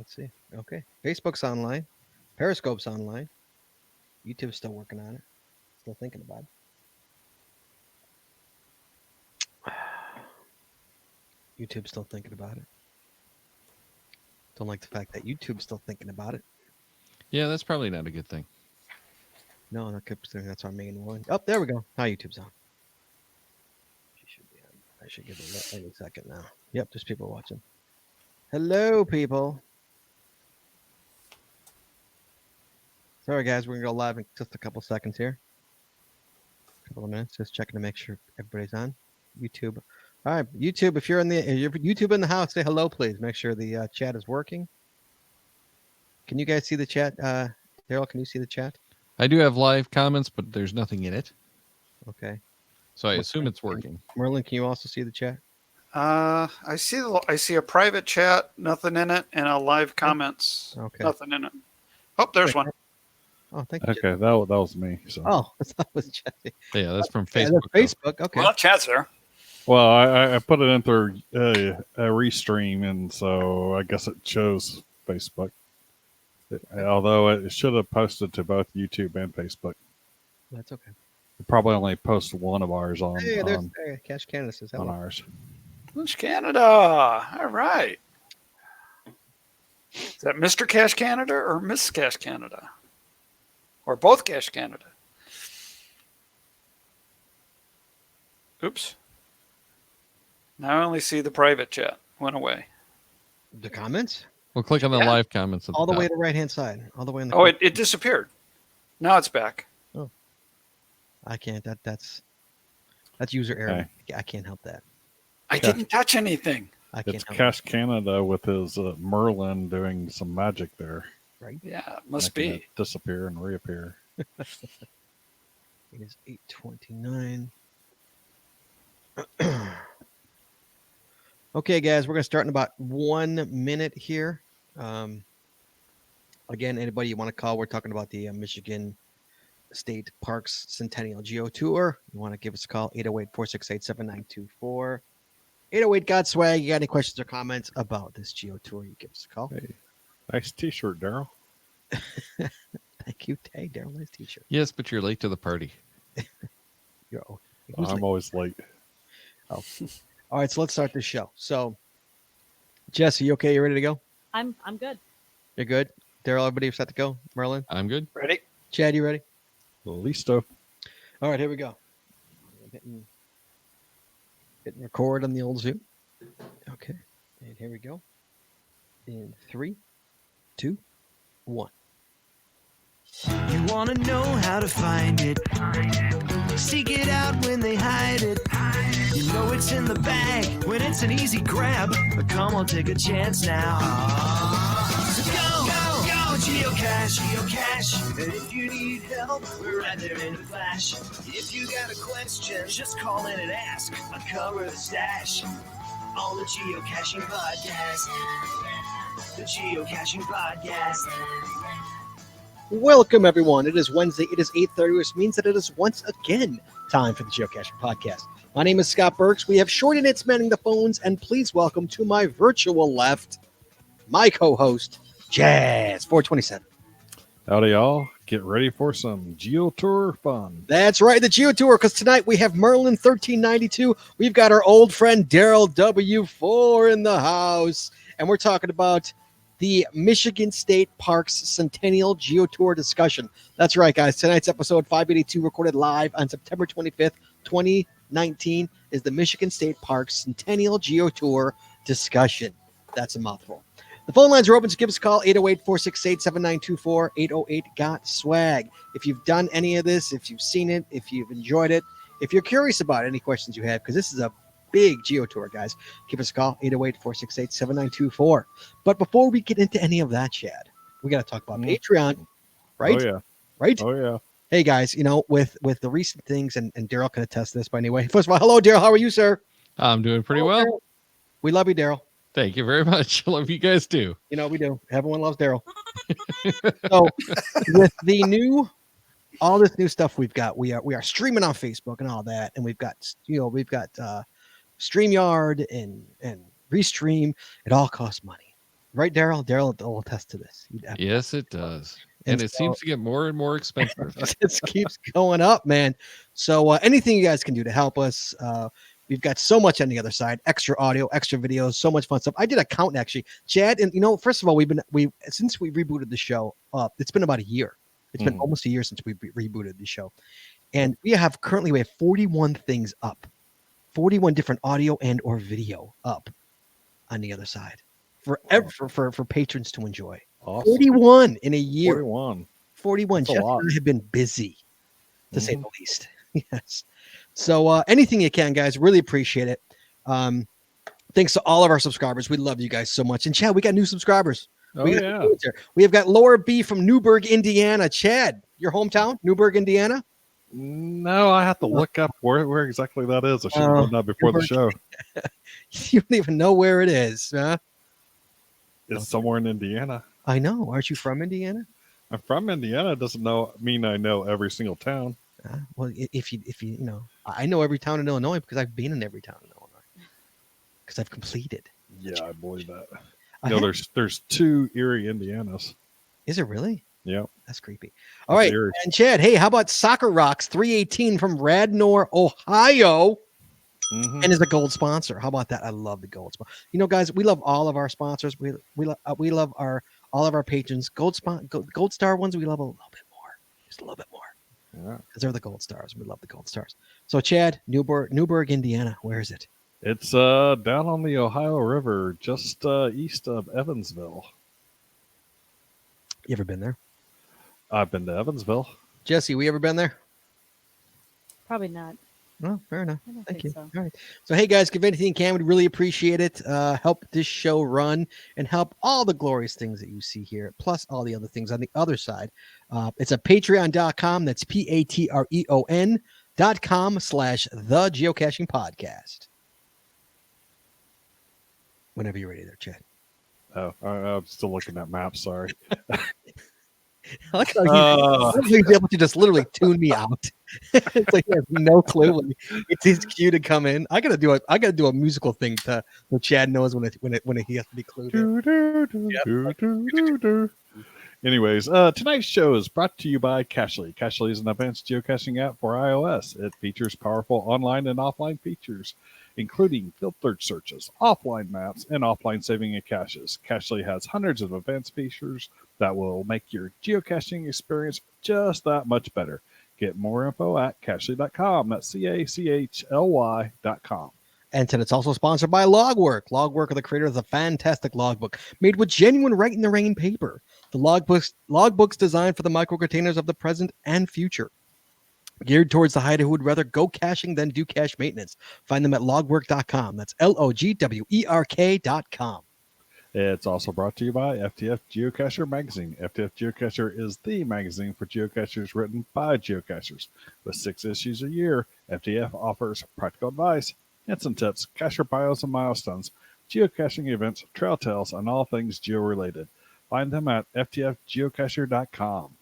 Let's see. Okay. Facebook's online. Periscope's online. YouTube's still working on it. Still thinking about it. YouTube's still thinking about it. Don't like the fact that YouTube's still thinking about it. Yeah, that's probably not a good thing. No, that's our main one. Oh, there we go. Now YouTube's on. She should be on. I should give it any second now. Yep, there's people watching. Hello, people. Sorry, guys. We're going to go live in just a couple seconds here. A couple of minutes. Just checking to make sure everybody's on. YouTube. All right, YouTube, if you're YouTube in the house, say hello, please. Make sure the chat is working. Can you guys see the chat? Daryl, can you see the chat? I do have live comments, but there's nothing in it. Okay. So I assume it's working. Merlin, can you also see the chat? I see a private chat, nothing in it, and a live comments, nothing in it. Oh, there's one. Oh, thank you. Okay, that was me. So. Oh, that was Jesse. Yeah, that's from Facebook. Yeah, that's Facebook. Okay. Well, chat's there. Well, I put it in through a restream, and so I guess it shows Facebook. Although it should have posted to both YouTube and Facebook. That's okay. It probably only post one of ours on. Hey, there's Cash Canada says hello. On ours. Cash Canada. All right. Is that Mr. Cash Canada or Miss Cash Canada? Or both Cash Canada? Oops. Now I only see the private chat. Went away. The comments? Well, click on the live comments. All the way to the right-hand side. All the way in the. Oh, it disappeared. Now it's back. Oh. I can't. That's user error. Okay. I can't help that. I didn't touch anything. I can't. It's Cash Canada with his Merlin doing some magic there. Right? Yeah, it must be. Disappear and reappear. It is 8:29. Okay, guys, we're going to start in about 1 minute here. Again, anybody you want to call, we're talking about the Michigan State Parks Centennial Geotour. You want to give us a call, 808-468-7924. 808 Got Swag. You got any questions or comments about this Geotour, you give us a call. Hey, nice t-shirt, Daryl. Thank you. Hey, Daryl, nice t-shirt. Yes, but you're late to the party. I'm always late. Oh. All right, so let's start this show. So, Jesse, you okay? You ready to go? I'm good. You're good? Daryl, everybody set to go? Merlin? I'm good. Ready? Chad, you ready? Listo. All right, here we go. Hitting record on the old Zoom. Okay, and here we go. In 3, 2, 1. You want to know how to find it. Seek it out when they hide it. You know it's in the bag when it's an easy grab. But come on, take a chance now. So go, geocache. And if you need help, we're right there in a flash. If you got a question, just call in and ask. I'll cover the stash on the Geocaching Podcast. The Geocaching Podcast. Welcome, everyone. It is Wednesday. It is 8:30, which means that it is once again time for the Geocaching Podcast. My name is Scott Burks. We have Shorty Nits manning the phones, and please welcome to my virtual left, my co-host, Jazz427. Howdy, y'all. Get ready for some Geotour fun. That's right, the Geotour, because tonight we have Merlin 1392. We've got our old friend Daryl W4 in the house, and we're talking about the Michigan State Parks Centennial Geotour discussion. That's right, guys. Tonight's episode 582, recorded live on September 25th, 2019, is the Michigan State Parks Centennial Geotour discussion. That's a mouthful. The phone lines are open, so give us a call, 808-468-7924, 808-GOT-SWAG. If you've done any of this, if you've seen it, if you've enjoyed it, if you're curious about any questions you have, because this is a big Geotour, guys, give us a call, 808-468-7924. But before we get into any of that, Chad, we got to talk about Patreon, right? Oh, yeah. Right? Oh, yeah. Hey, guys, you know, with the recent things, and Daryl can attest this by anyway. First of all, hello, Daryl. How are you, sir? I'm doing pretty well. Daryl. We love you, Daryl. Thank you very much. I love you guys, too. You know, we do. Everyone loves Daryl. So with all this new stuff we've got, we are streaming on Facebook and all that. And we've got StreamYard and Restream. It all costs money. Right, Daryl? Daryl will attest to this. Yes, it does. And it seems to get more and more expensive. It just keeps going up, man. So anything you guys can do to help us. We've got so much on the other side, extra audio, extra videos, so much fun stuff. I did a count actually, Chad, and first of all, since we rebooted the show, it's been about a year. It's been almost a year since we rebooted the show, and we have 41 things up, 41 different audio and or video up on the other side for patrons to enjoy. Awesome. 41 in a year. 41. Jeff and I have been busy, to say the least. Yes. So anything you can, guys, really appreciate it. Thanks to all of our subscribers. We love you guys so much. And Chad, we got new subscribers. We have got Laura B from Newburgh, Indiana. Chad, your hometown, Newburgh, Indiana? No, I have to look up where exactly that is. I should have done that before the show. You don't even know where it is, huh? It's somewhere in Indiana. I know. Aren't you from Indiana? I'm from Indiana. It doesn't mean I know every single town. Well, if you I know every town in Illinois because I've been in every town in Illinois because I've completed. Yeah, I believe that. There's 2 Erie, Indianas. Is it really? Yeah, that's creepy. All right, Erie. And Chad, hey, how about Soccer Rocks 318 from Radnor, Ohio, and is a gold sponsor? How about that? I love the gold sponsor. Guys, we love all of our sponsors. We love all of our patrons. Gold star ones we love a little bit more, just a little bit more. Yeah, because they're the gold stars. We love the gold stars. So, Chad, Newburgh, Indiana. Where is it? It's down on the Ohio River, just east of Evansville. You ever been there? I've been to Evansville. Jesse, we ever been there? Probably not. Well, fair enough. Thank you. So. All right. So, hey, guys, give anything you can. We'd really appreciate it. Help this show run and help all the glorious things that you see here, plus all the other things on the other side. It's at patreon.com. That's patreon.com/the Geocaching Podcast. Whenever you're ready there, Chad. Oh, I'm still looking at maps. Sorry. I like how he's able to just literally tune me out. It's like he has no clue it's his cue to come in. I gotta do a musical thing so Chad knows when he has to be clued in. Anyways, tonight's show is brought to you by Cachly. Cachly is an advanced geocaching app for iOS. It features powerful online and offline features, including filtered searches, offline maps, and offline saving of caches. Cachly has hundreds of advanced features that will make your geocaching experience just that much better. Get more info at Cachly.com. That's CACHLY.com. And it's also sponsored by Logwork. Logwork are the creators of the fantastic logbook made with genuine Write in the Rain paper. The logbooks designed for the micro containers of the present and future. Geared towards the hider who would rather go caching than do cache maintenance. Find them at logwork.com. That's LOGWERK.com. It's also brought to you by FTF Geocacher Magazine. FTF Geocacher is the magazine for geocachers written by geocachers. With 6 issues a year, FTF offers practical advice, hints and tips, cacher bios and milestones, geocaching events, trail tales, and all things geo-related. Find them at ftfgeocacher.com.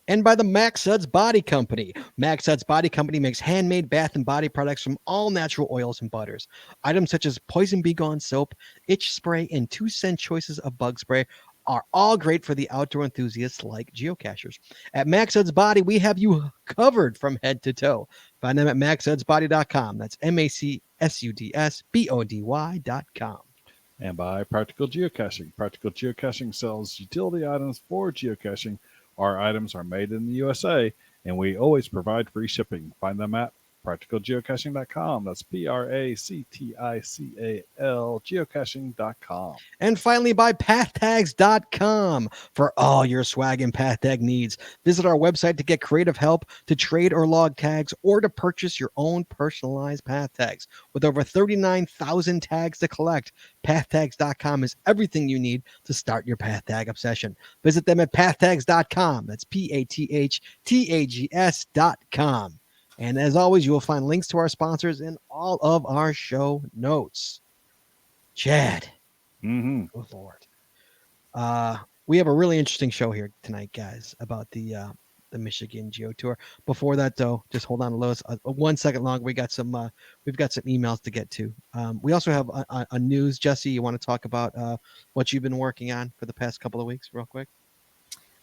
And by the Max Suds Body Company. Max Suds Body Company makes handmade bath and body products from all natural oils and butters. Items such as Poison Bee Gone soap, itch spray, and 2-cent choices of bug spray are all great for the outdoor enthusiasts like geocachers. At Max Suds Body, we have you covered from head to toe. Find them at maxsudsbody.com. That's MACSUDSBODY.com. And by Practical Geocaching. Practical Geocaching sells utility items for geocaching. Our items are made in the USA, and we always provide free shipping. Find them at practicalgeocaching.com. That's PRACTICAL geocaching.com. And finally, by pathtags.com for all your swag and path tag needs. Visit our website to get creative help to trade or log tags or to purchase your own personalized path tags. With over 39,000 tags to collect, pathtags.com is everything you need to start your path tag obsession. Visit them at pathtags.com. That's PATHTAGS.com. And as always, you will find links to our sponsors in all of our show notes. Chad. Mm-hmm. Good Lord. We have a really interesting show here tonight, guys, about the the Michigan Geotour. Before that, though, just hold on, Lois. 1 second longer. We've got some emails to get to. We also have a news. Jesse, you want to talk about what you've been working on for the past couple of weeks, real quick?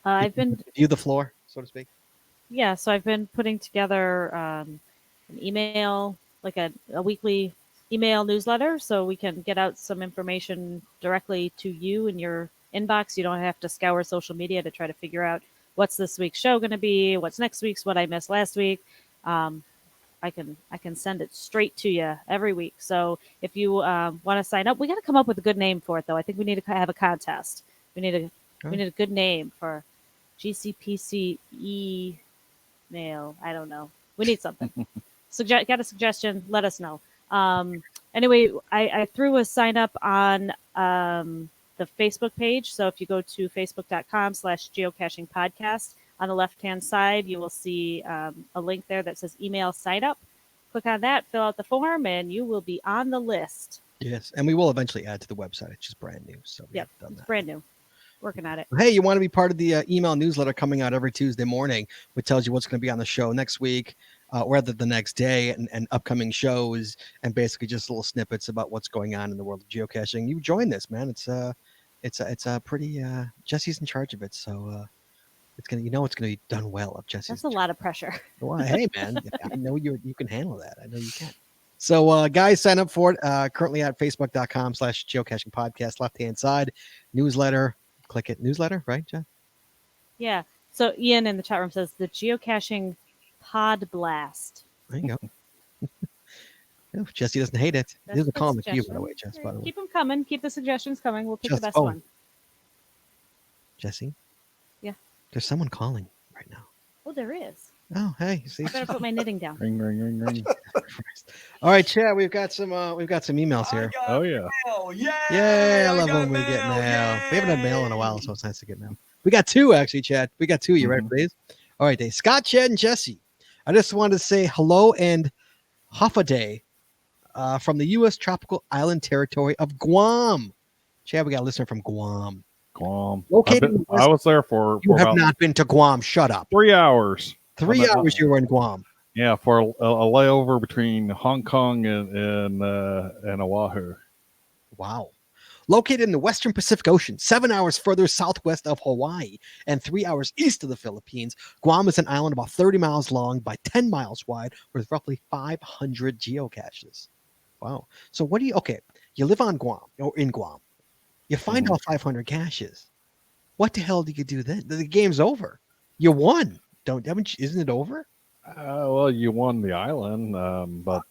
I've been view the floor, so to speak. Yeah, so I've been putting together an email, like a weekly email newsletter, so we can get out some information directly to you in your inbox. You don't have to scour social media to try to figure out what's this week's show going to be, what's next week's, what I missed last week. I can send it straight to you every week. So if you want to sign up, we got to come up with a good name for it, though. I think we need to have a contest. We need a good name for GCPC email. I don't know. We need something. Got a suggestion? Let us know. Anyway, I threw a sign up on the Facebook page. So if you go to facebook.com/geocaching podcast, on the left-hand side, you will see a link there that says email sign up. Click on that, fill out the form, and you will be on the list. Yes, and we will eventually add to the website. It's just brand new. So it's brand new. Working on it. Hey, you want to be part of the email newsletter coming out every Tuesday morning, which tells you what's going to be on the show next week, or the next day, and upcoming shows, and basically just little snippets about what's going on in the world of geocaching. You join this, man. It's a pretty Jesse's in charge of it, so it's gonna be done well if Jesse's. That's a lot of pressure. Well, hey, man, I know you can handle that. I know you can. So, guys, sign up for it. Currently at facebook.com/geocaching podcast, left-hand side, newsletter. Click it, newsletter, right, Jeff? Yeah. So Ian in the chat room says the geocaching pod blast. There you go. No, Jesse doesn't hate it. These are calling to you, by the way, Jess. By the way, keep them coming. Keep the suggestions coming. We'll pick the best one. Jesse. Yeah. There's someone calling right now. Oh, there is. Oh, hey. See, I better put my knitting down. Ring, ring, ring, ring. All right, Chad. We've got some emails here. Oh yeah. Mail. Yeah, I love when we get mail. We haven't had mail in a while, so it's nice to get mail. We got two, actually, Chad. We got two. You ready for these? All right, Dave. Scott, Chad, and Jesse. I just wanted to say hello and Hoffa Day from the U.S. tropical island territory of Guam. Chad, we got a listener from Guam. Guam. Located I was there for You have about not been to Guam. Shut up. 3 hours. 3 hours you were in Guam. Yeah, for a layover between Hong Kong and Oahu. Wow. Located in the Western Pacific Ocean, 7 hours further southwest of Hawaii and 3 hours east of the Philippines, Guam is an island about 30 miles long by 10 miles wide with roughly 500 geocaches. Wow. So you live on Guam or in Guam. You find all 500 caches. What the hell do you do then? The game's over. You won. Isn't it over? Well, you won the island, but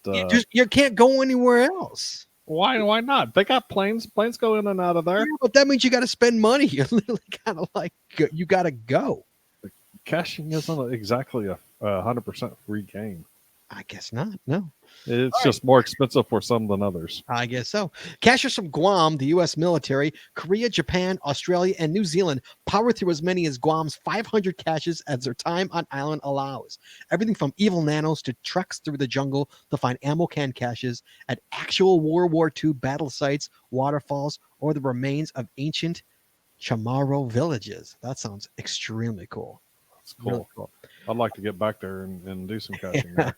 you can't go anywhere else. Why not? They got planes. Planes go in and out of there. Yeah, but that means you got to spend money. You're literally kind of like you got to go. Caching isn't exactly a 100% free game. I guess not. No. It's just more expensive for some than others. I guess so. Cachers from Guam, the U.S. military, Korea, Japan, Australia, and New Zealand power through as many as Guam's 500 caches as their time on island allows. Everything from evil nanos to treks through the jungle to find ammo can caches at actual World War II battle sites, waterfalls, or the remains of ancient Chamorro villages. That sounds extremely cool. That's cool. Really cool. I'd like to get back there and do some caching there.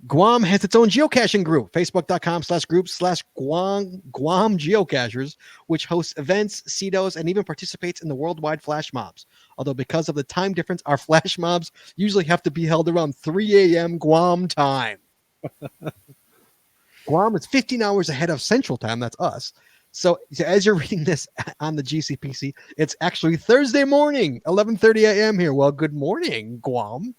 Guam has its own geocaching group, facebook.com/group/Guam Geocachers, which hosts events, CEDOs, and even participates in the worldwide flash mobs. Although because of the time difference, our flash mobs usually have to be held around 3 a.m. Guam time. Guam is 15 hours ahead of Central Time. That's us. So as you're reading this on the GCPC, it's actually Thursday morning, 11:30 a.m. here. Well, good morning, Guam.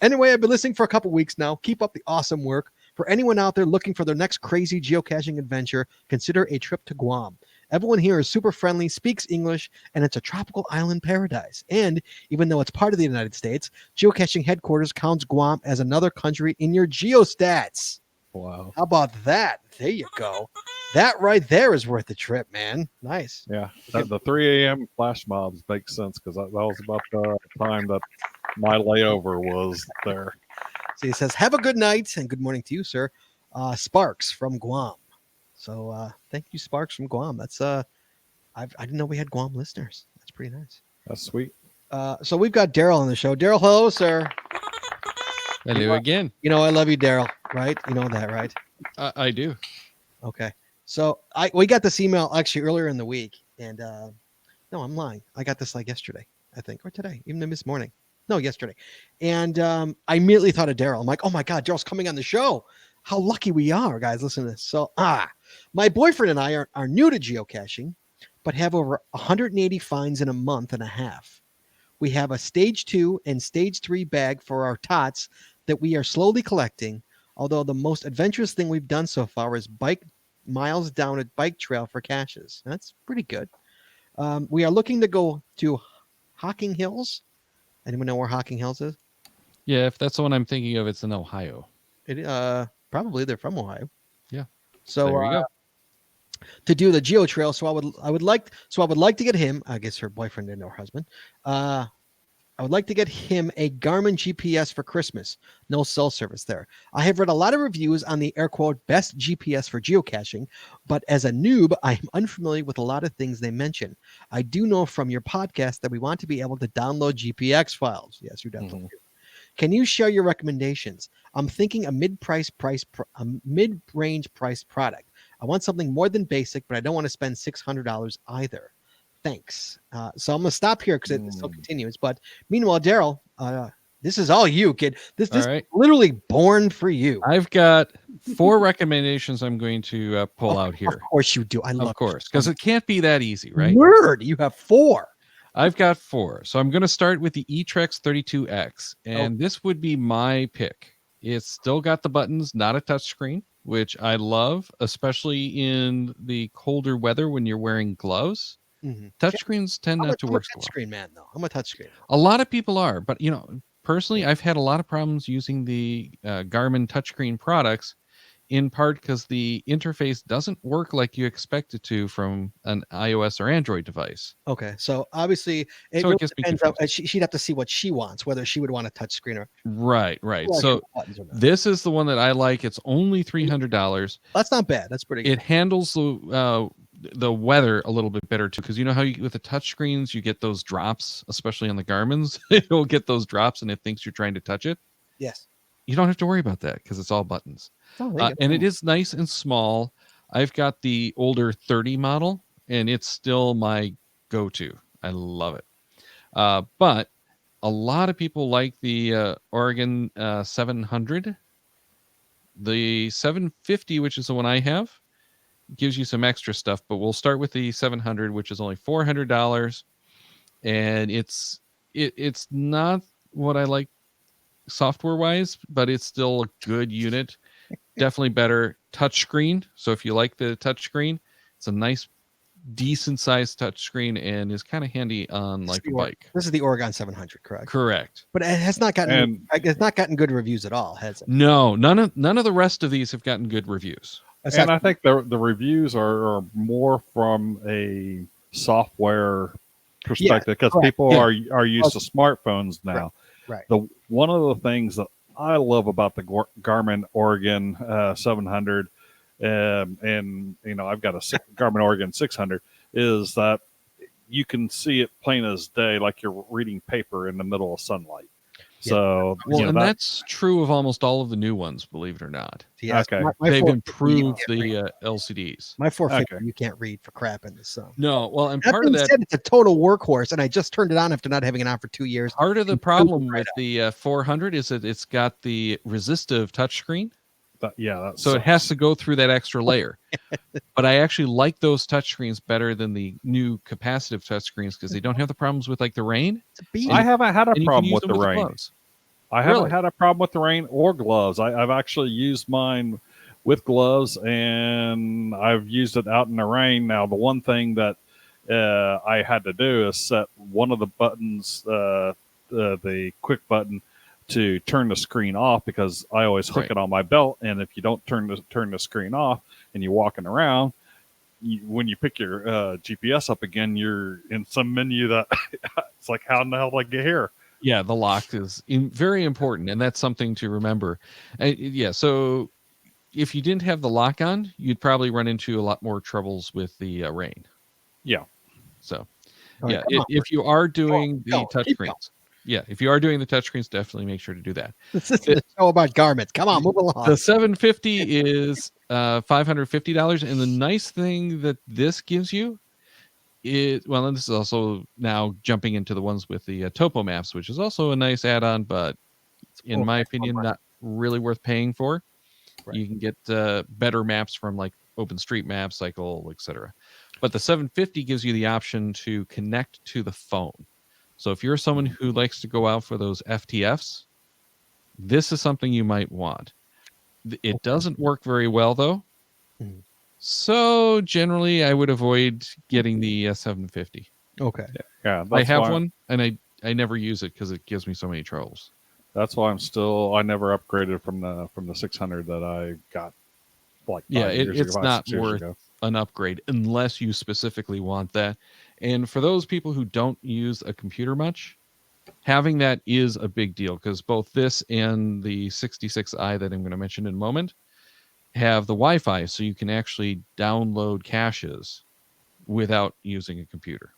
Anyway, I've been listening for a couple weeks now. Keep up the awesome work. For anyone out there looking for their next crazy geocaching adventure, consider a trip to Guam. Everyone here is super friendly, speaks English, and it's a tropical island paradise. And even though it's part of the United States, geocaching headquarters counts Guam as another country in your geostats. Wow. How about that? There you go. That right there is worth the trip, man. Nice. Yeah. The 3 a.m. flash mobs makes sense because that was about the time that my layover was there. So he says, have a good night and good morning to you, sir. Sparks from Guam. So thank you, Sparks from Guam. That's I didn't know we had Guam listeners. That's pretty nice. That's sweet. So we've got Daryl on the show. Daryl, hello, sir. Hello again. You know I love you, Daryl. Right? You know that, right? I do. Okay. So we got this email actually earlier in the week, and no, I'm lying. I got this like yesterday, I think, or today, even this morning. No, yesterday. And I immediately thought of Daryl. I'm like, oh my God, Daryl's coming on the show. How lucky we are, guys. Listen to this. So, my boyfriend and I are new to geocaching, but have over 180 finds in a month and a half. We have a stage 2 and stage 3 bag for our tots that we are slowly collecting. Although the most adventurous thing we've done so far is bike miles down a bike trail for caches. That's pretty good. We are looking to go to Hocking Hills. Anyone know where Hocking Hills is? Yeah, if that's the one I'm thinking of, it's in Ohio. It probably they're from Ohio. Yeah. So there you go. To do the geo trail, so I would like to get him, I guess her boyfriend and her husband. I would like to get him a Garmin GPS for Christmas. No cell service there. I have read a lot of reviews on the air quote best GPS for geocaching, but as a noob, I am unfamiliar with a lot of things they mention. I do know from your podcast that we want to be able to download GPX files. Yes, you definitely do. Can you share your recommendations? I'm thinking a mid-range price product. I want something more than basic, but I don't want to spend $600 either. Thanks. So I'm going to stop here because it still continues. But meanwhile, Daryl, this is all you, kid. This is literally born for you. I've got 4 recommendations I'm going to pull out here. Of course you do. I love Of course, because it can't be that easy, right? Nerd, you have 4. I've got 4. So I'm going to start with the eTrex 32X. And this would be my pick. It's still got the buttons, not a touchscreen, which I love, especially in the colder weather when you're wearing gloves. Touchscreens tend not to work so well. I'm a touchscreen man, though. I'm a touchscreen. A lot of people are, but personally, I've had a lot of problems using the Garmin touchscreen products, in part because the interface doesn't work like you expect it to from an iOS or Android device. Okay, so obviously it really depends. She'd have to see what she wants, whether she would want a touchscreen or right. So this is the one that I like. It's only $300. That's not bad. That's pretty good. It handles the weather a little bit better too, because you know how with the touch screens you get those drops, especially on the Garmin's. You'll get those drops and it thinks you're trying to touch it. Yes, you don't have to worry about that because it's all buttons. And it is nice and small. I've got the older 30 model and it's still my go-to. I love it. But a lot of people like the Oregon 700. The 750, which is the one I have, gives you some extra stuff, but we'll start with the 700, which is only $400, and it's not what I like software wise, but it's still a good unit. Definitely better touchscreen. So if you like the touchscreen, it's a nice, decent sized touchscreen and is kind of handy on like a bike. This is the Oregon 700, correct? Correct. But it has not gotten good reviews at all, has it? No, none of the rest of these have gotten good reviews. And I think the reviews are more from a software perspective because people are used to smartphones now. Right. One of the things that I love about the Garmin Oregon 700, and I've got a Garmin Oregon 600, is that you can see it plain as day, like you're reading paper in the middle of sunlight. So, that's true of almost all of the new ones, believe it or not. Yes, okay. They've improved the LCDs. My 450, you can't read for crap in the sun. No, well, and part of that, it's a total workhorse, and I just turned it on after not having it on for 2 years. Part of the problem with the 400 is that it's got the resistive touchscreen. So it has to go through that extra layer. But I actually like those touchscreens better than the new capacitive touchscreens because they don't have the problems with like the rain. I haven't had a problem with the rain. I haven't had a problem with the rain or gloves. I've actually used mine with gloves and I've used it out in the rain. Now, the one thing that I had to do is set one of the buttons, the quick button, to turn the screen off because I always hook it on my belt. And if you don't turn the screen off and you're walking around, when you pick your GPS up again, you're in some menu that it's like, how in the hell did I get here? Yeah, the lock is very important, and that's something to remember. So if you didn't have the lock on, you'd probably run into a lot more troubles with the rain. Yeah. So, Yeah, if you are doing the touchscreens. Yeah, if you are doing the touchscreens, definitely make sure to do that. This is a show about garments. Come on, move along. The 750 is $550, and the nice thing that this gives you is, well, and this is also now jumping into the ones with the topo maps, which is also a nice add-on, but in my opinion, not really worth paying for. Right. You can get better maps from like OpenStreetMap, Cycle, etc. But the 750 gives you the option to connect to the phone. So if you're someone who likes to go out for those FTFs, this is something you might want. It doesn't work very well, though. Mm. So generally, I would avoid getting the 750. Okay. Yeah, I have one, and I never use it because it gives me so many troubles. That's why I never upgraded from the 600 that I got. Like 5 years it's ago, not worth an upgrade unless you specifically want that. And for those people who don't use a computer much, having that is a big deal because both this and the 66i that I'm going to mention in a moment have the Wi-Fi, so you can actually download caches without using a computer.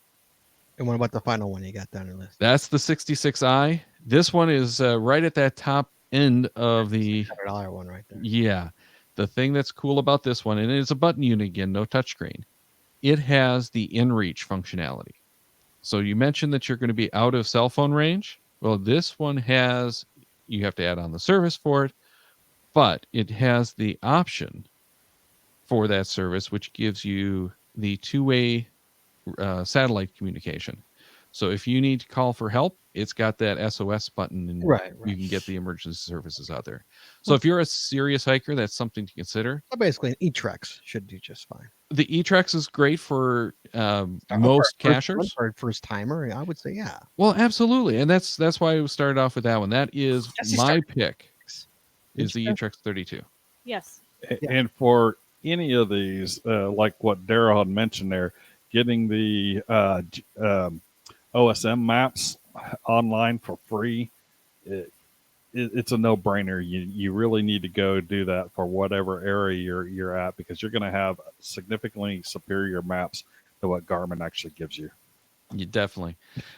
And what about the final one you got down your list? That's the 66i. This one is right at that top end of the $100 one right there. Yeah. The thing that's cool about this one, and it's a button unit again, no touchscreen, it has the inReach functionality. So you mentioned that you're going to be out of cell phone range. Well, this one has, you have to add on the service for it, but it has the option for that service, which gives you the two-way satellite communication. So if you need to call for help, it's got that SOS button, and right. You can get the emergency services out there. So if you're a serious hiker, that's something to consider. So basically, an eTrex should do just fine. The eTrex is great for most cachers. For first timer, I would say, yeah. Well, absolutely, and that's why we started off with that one. That is my pick. Is the eTrex 32? Yes. And for any of these, like what Daryl had mentioned there, getting the OSM maps online for free, it's a no-brainer. You really need to go do that for whatever area you're at, because you're going to have significantly superior maps to what Garmin actually gives you. Yeah, definitely.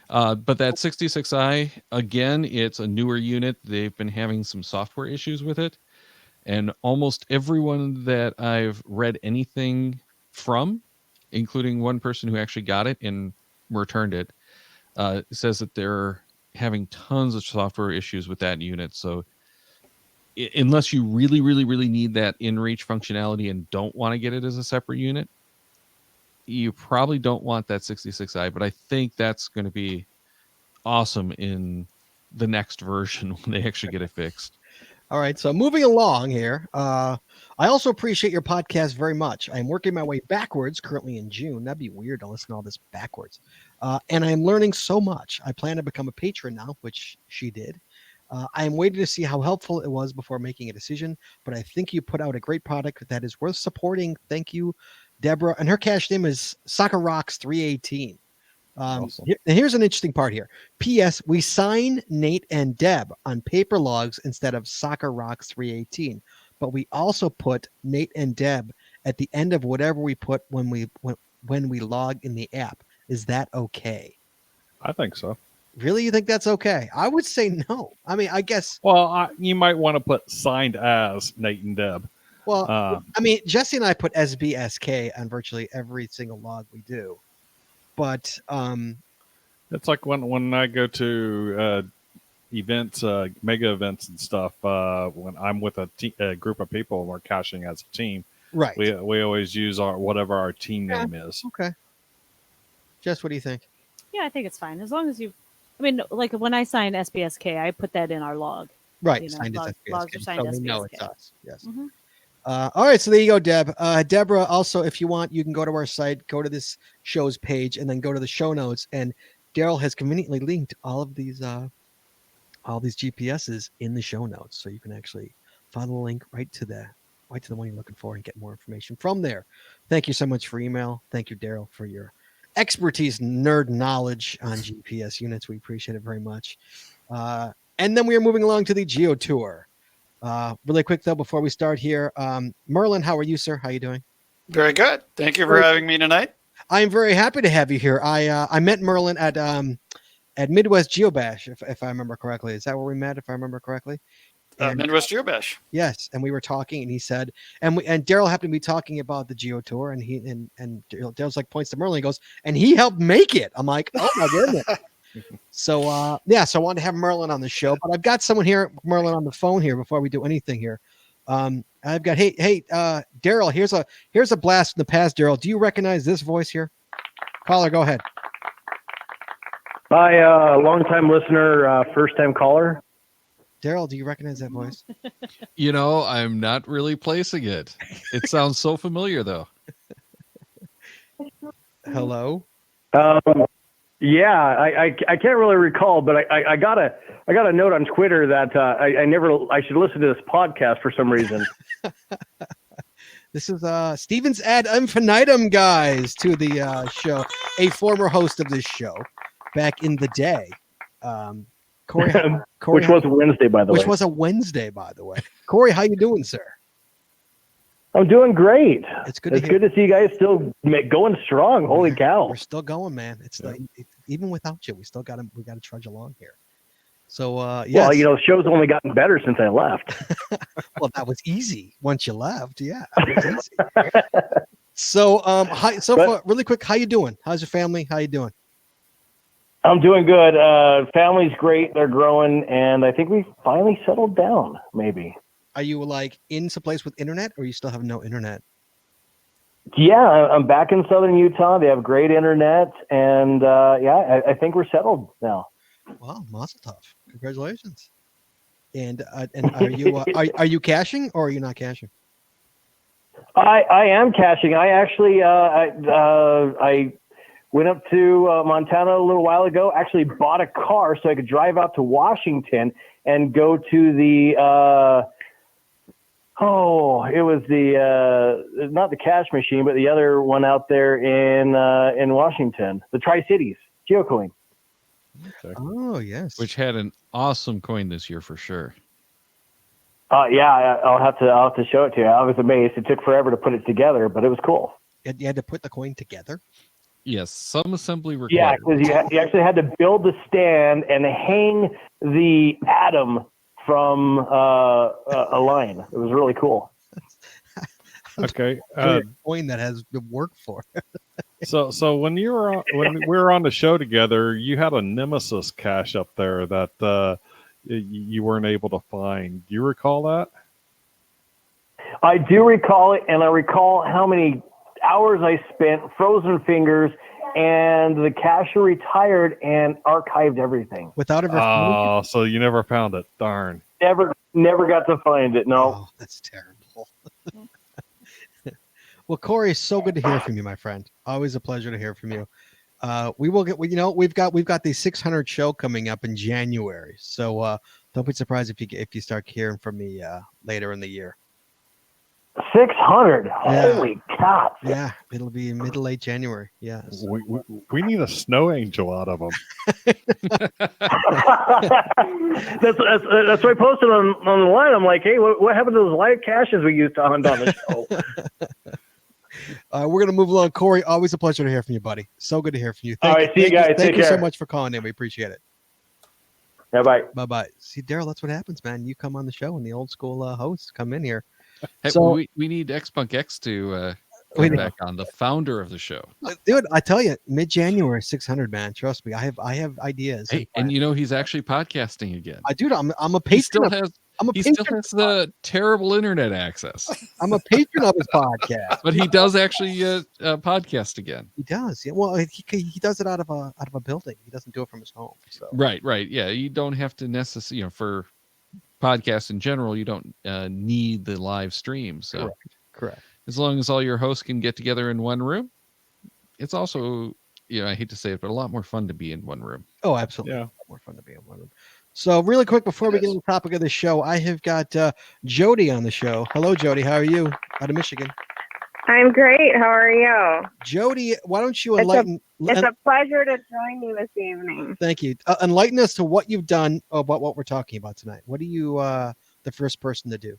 But that 66i, again, it's a newer unit. They've been having some software issues with it, and almost everyone that I've read anything from, including one person who actually got it and returned it, says that they're having tons of software issues with that unit. So unless you really, really, really need that inReach functionality and don't want to get it as a separate unit, you probably don't want that 66i. But I think that's going to be awesome in the next version when they actually get it fixed. All right, so moving along here, I also appreciate your podcast very much. I'm working my way backwards, currently in June. That'd be weird to listen to all this backwards. And I'm learning so much. I plan to become a patron now, which she did. I am waiting to see how helpful it was before making a decision, but I think you put out a great product that is worth supporting. Thank you, Deborah. And her cache name is Soccer Rocks 318. Awesome. And here's an interesting part here. P.S. We sign Nate and Deb on paper logs instead of Soccer Rocks 318, but we also put Nate and Deb at the end of whatever we put when we log in the app. Is that okay? I think so. Really, you think that's okay? I would say no. I mean, I guess. Well, you might want to put signed as Nate and Deb. Well, I mean, Jesse and I put SBSK on virtually every single log we do. But it's like when I go to events, mega events and stuff, when I'm with a group of people and we're caching as a team, right? We always use whatever our team name is. Okay. Jess, what do you think? Yeah, I think it's fine as long as you. I mean, like when I sign SBSK, I put that in our log. Right. You know, signed as SBSK. logs are signed so SBSK. We know it's us. Yes. Mm-hmm. All right, so there you go, Deb. Deborah, also, if you want, you can go to our site, go to this show's page, and then go to the show notes. And Daryl has conveniently linked all these GPSs in the show notes, so you can actually follow the link right to the one you're looking for and get more information from there. Thank you so much for email. Thank you, Daryl, for your expertise, nerd knowledge on GPS units. We appreciate it very much. And then we are moving along to the Geotour. Really quick though, before we start here, Merlin, how are you, sir? How are you doing? Very good. Thank you for having me tonight. I'm very happy to have you here. I met Merlin at Midwest Geobash, if I remember correctly. Is that where we met? If I remember correctly. Midwest Geobash. Yes, and we were talking, and he said, and Daryl happened to be talking about the Geotour, and Daryl's like points to Merlin, he goes, and he helped make it. I'm like, oh my goodness. So so I wanted to have Merlin on the show, but I've got someone here, Merlin, on the phone here before we do anything here. I've got Daryl. Here's a blast from the past. Daryl, do you recognize this voice here? Caller, go ahead. Hi, long-time listener, first-time caller. Daryl, do you recognize that voice? I'm not really placing it. It sounds so familiar, though. Hello. Yeah, I can't really recall, but I got a note on Twitter that I should listen to this podcast for some reason. This is Steven's ad infinitum, guys, to the show. A former host of this show back in the day. Corey, which was a Wednesday, by the way. Which was a Wednesday, by the way. Corey, how you doing, sir? I'm doing great. It's good to see you guys still going strong. Holy cow. We're still going, man. It's like even without you, we got to trudge along here. So yes. Well, the show's only gotten better since I left. Well, that was easy once you left. Yeah. It was easy. So far, really quick, how you doing? How's your family? How you doing? I'm doing good. Family's great. They're growing, and I think we finally settled down, maybe. Are you like in some place with internet, or you still have no internet? Yeah, I'm back in southern Utah. They have great internet, and I think we're settled now. Wow, mazel tov! Congratulations. And are you are you caching, or are you not caching? I am caching. I actually I went up to Montana a little while ago. Actually bought a car so I could drive out to Washington and go to the it was the not the cash machine, but the other one out there in Washington, the Tri-Cities Geocoin. Okay. Oh yes, which had an awesome coin this year for sure. Yeah, I'll have to show it to you. I was amazed. It took forever to put it together, but it was cool. You had to put the coin together? Yes, some assembly required. Yeah, because you actually had to build the stand and hang the atom from a line. It was really cool. Okay, coin that has been worked for. So when we were on the show together, you had a Nemesis cache up there that you weren't able to find. Do you recall that? I do recall it, and I recall how many hours I spent, frozen fingers, and the cacher retired and archived everything. Without ever Oh, so you never found it. Darn. Never got to find it, no. Oh, that's terrible. Well, Corey, it's so good to hear from you, my friend. Always a pleasure to hear from you. We will get, we've got the 600 show coming up in January. So don't be surprised if you start hearing from me later in the year. 600. Holy cow. Yeah, it'll be mid to late January. Yeah. So. We need a snow angel out of them. That's what I posted on the line. I'm like, hey, what happened to those live caches we used to hunt on the show? We're going to move along. Corey, always a pleasure to hear from you, buddy. So good to hear from you. All right, see you guys. Thank you so much for calling in. We appreciate it. Yeah, bye. Bye-bye. See, Daryl, that's what happens, man. You come on the show and the old school hosts come in here. Hey, so we need Xpunk X to come back on, the founder of the show. Dude, I tell you, mid-January, 600, man. Trust me, I have ideas. Hey, and he's actually podcasting again. Dude, I'm a patron. He still has the terrible internet access. I'm a patron of his podcast, but he does actually podcast again. He does. Yeah. Well, he does it out of a building. He doesn't do it from his home. So right. Yeah, you don't have to necessarily, for podcasts in general, you don't need the live stream. So correct. As long as all your hosts can get together in one room, it's also, I hate to say it, but a lot more fun to be in one room. Oh, absolutely. Yeah. A lot more fun to be in one room. So really quick, before we get on the topic of the show, I have got Jody on the show. Hello, Jody. How are you? Out of Michigan. I'm great. How are you? Jody, why don't you enlighten... It's a pleasure to join you this evening. Thank you. Enlighten us to what you've done about what we're talking about tonight. What are you the first person to do?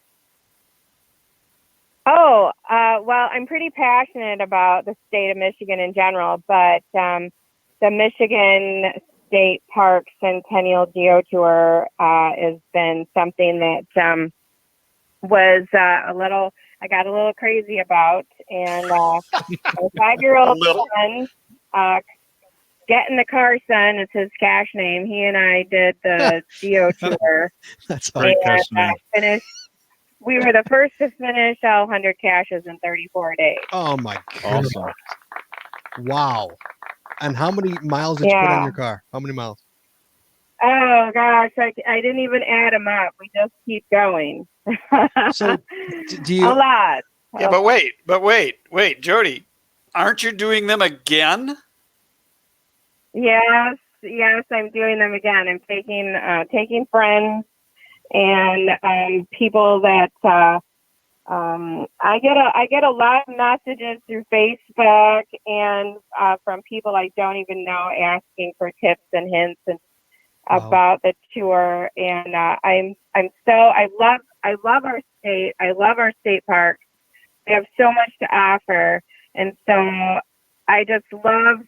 Well, I'm pretty passionate about the state of Michigan in general, but the Michigan State Park Centennial Geotour has been something that was I got a little crazy about, and my 5-year-old son, Getting the Car Son is his cache name. He and I did the Geotour. That's Great and cache name. finished. We were the first to finish all 100 caches in 34 days. Oh my god! Awesome. Wow. And how many miles did you put on your car? How many miles? Oh gosh, I didn't even add them up. We just keep going. So, do you? A lot. Yeah, but wait, Jody, aren't you doing them again? Yes, I'm doing them again. I'm taking friends and people that I get a lot of messages through Facebook and from people I don't even know asking for tips and hints and about the tour. And I love our state. I love our state park. We have so much to offer, and so I just love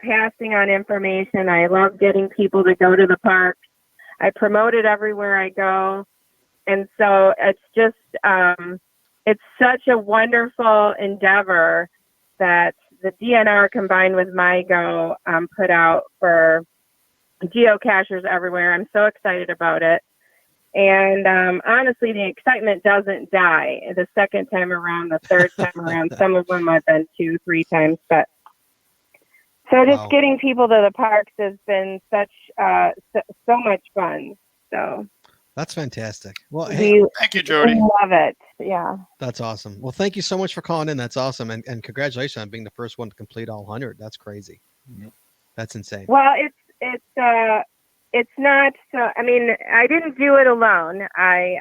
passing on information. I love getting people to go to the park. I promote it everywhere I go. And so it's just, it's such a wonderful endeavor that the DNR combined with MyGo put out for geocachers everywhere. I'm so excited about it. And honestly, the excitement doesn't die the second time around, the third time around. Some of them I've been 2-3 times, but so just getting people to the parks has been such so much fun. So that's fantastic. Well, hey, thank you, Jody. Love it. Yeah, that's awesome. Well, thank you so much for calling in. That's awesome, and congratulations on being the first one to complete all 100. That's crazy. Yep. That's insane. Well, it's not. So I mean, I didn't do it alone. I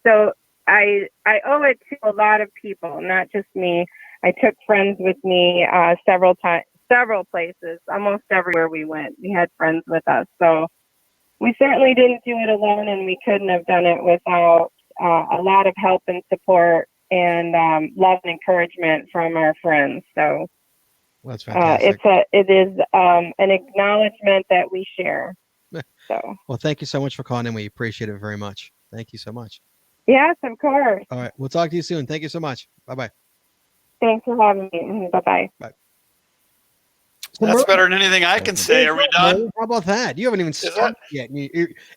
owe it to a lot of people, not just me. I took friends with me several places, almost everywhere we went. We had friends with us. So we certainly didn't do it alone, and we couldn't have done it without a lot of help and support and love and encouragement from our friends. So that's fantastic. It is an acknowledgement that we share. So well, thank you so much for calling in. We appreciate it very much. Thank you so much. Yes, of course. All right. We'll talk to you soon. Thank you so much. Bye-bye. Thanks for having me. Bye-bye. Bye. That's better than anything I can say. Are we done? How about that? You haven't even started yet.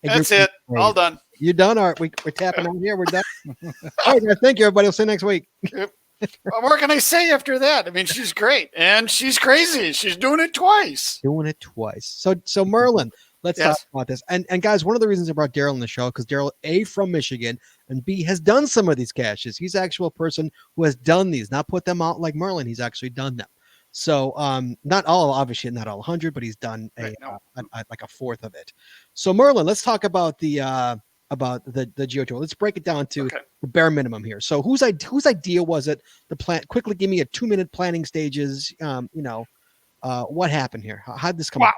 That's it. All done. You done? All right. We're tapping out here. We're done. All right. Thank you, everybody. We'll see you next week. What can I say after that? I mean, she's great. And she's crazy. She's doing it twice. So Merlin, let's talk about this. And guys, one of the reasons I brought Daryl on the show, because Daryl, A, from Michigan, and B, has done some of these caches. He's the actual person who has done these, not put them out like Merlin. He's actually done them. So not all, obviously not all 100, but he's done like a fourth of it. So Merlin, let's talk about the Geotour. Let's break it down to the bare minimum here. So whose idea was it? The plan. Quickly, give me a 2-minute planning stages. What happened here? How did this come? Wow.